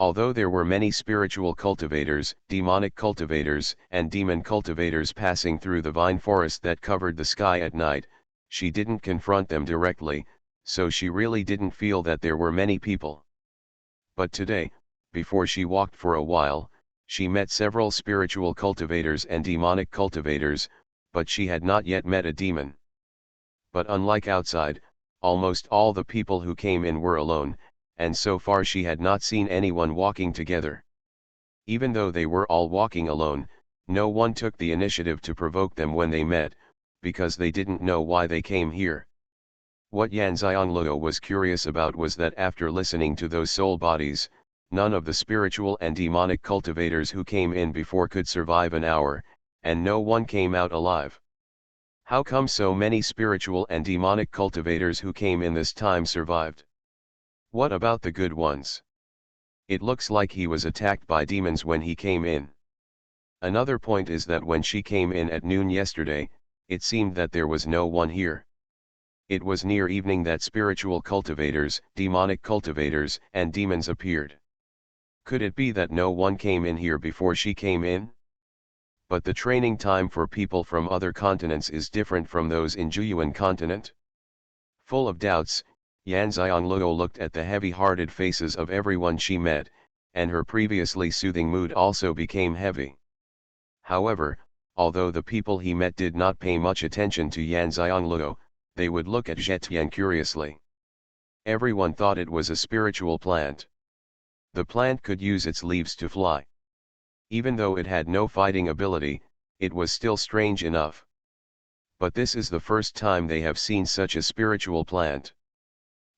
Although there were many spiritual cultivators, demonic cultivators, and demon cultivators passing through the vine forest that covered the sky at night, she didn't confront them directly, so she really didn't feel that there were many people. But today, before she walked for a while, she met several spiritual cultivators and demonic cultivators, but she had not yet met a demon. But unlike outside, almost all the people who came in were alone, and so far she had not seen anyone walking together. Even though they were all walking alone, no one took the initiative to provoke them when they met, because they didn't know why they came here. What Xianxia was curious about was that after listening to those soul bodies, none of the spiritual and demonic cultivators who came in before could survive an hour, and no one came out alive. How come so many spiritual and demonic cultivators who came in this time survived? What about the good ones? It looks like he was attacked by demons when he came in. Another point is that when she came in at noon yesterday, it seemed that there was no one here. It was near evening that spiritual cultivators, demonic cultivators, and demons appeared. Could it be that no one came in here before she came in? But the training time for people from other continents is different from those in Xuanhuan continent. Full of doubts, Xianxia looked at the heavy-hearted faces of everyone she met, and her previously soothing mood also became heavy. However, although the people he met did not pay much attention to Xianxia, they would look at Zhetian curiously. Everyone thought it was a spiritual plant. The plant could use its leaves to fly. Even though it had no fighting ability, it was still strange enough. But this is the first time they have seen such a spiritual plant.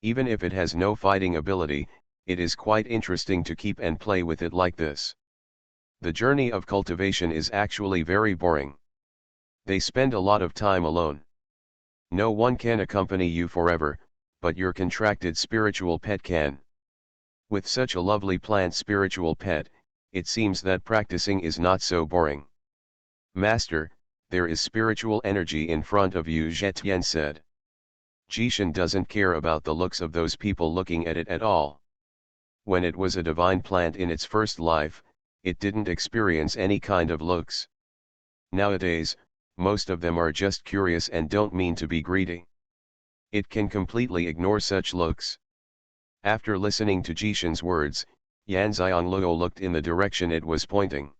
Even if it has no fighting ability, it is quite interesting to keep and play with it like this. The journey of cultivation is actually very boring. They spend a lot of time alone. No one can accompany you forever, but your contracted spiritual pet can. With such a lovely plant spiritual pet, it seems that practicing is not so boring. Master, there is spiritual energy in front of you, Zhetian said. Jishan doesn't care about the looks of those people looking at it at all. When it was a divine plant in its first life, it didn't experience any kind of looks. Nowadays, most of them are just curious and don't mean to be greedy. It can completely ignore such looks. After listening to Jishan's words, Xianxia looked in the direction it was pointing.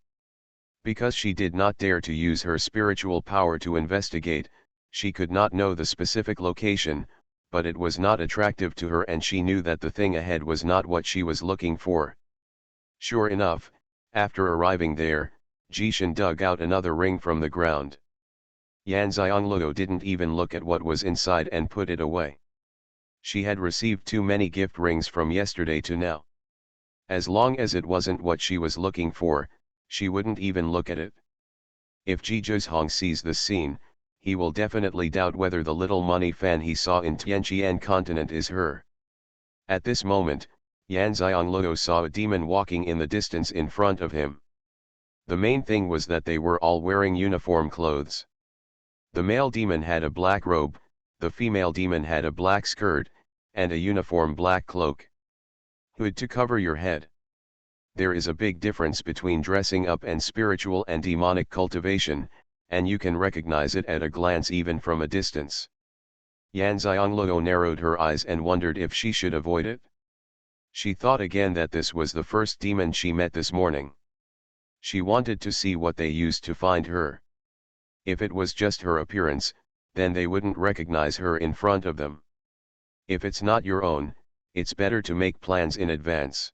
Because she did not dare to use her spiritual power to investigate, she could not know the specific location, but it was not attractive to her and she knew that the thing ahead was not what she was looking for. Sure enough, after arriving there, Jishan dug out another ring from the ground. Xianxia didn't even look at what was inside and put it away. She had received too many gift rings from yesterday to now. As long as it wasn't what she was looking for, she wouldn't even look at it. If Ji Zhong sees this scene, he will definitely doubt whether the little money fan he saw in Tianqian continent is her. At this moment, Xianxia saw a demon walking in the distance in front of him. The main thing was that they were all wearing uniform clothes. The male demon had a black robe, the female demon had a black skirt, and a uniform black cloak. Hood to cover your head. There is a big difference between dressing up and spiritual and demonic cultivation, and you can recognize it at a glance even from a distance. Xianxia narrowed her eyes and wondered if she should avoid it. She thought again that this was the first demon she met this morning. She wanted to see what they used to find her. If it was just her appearance, then they wouldn't recognize her in front of them. If it's not your own, it's better to make plans in advance.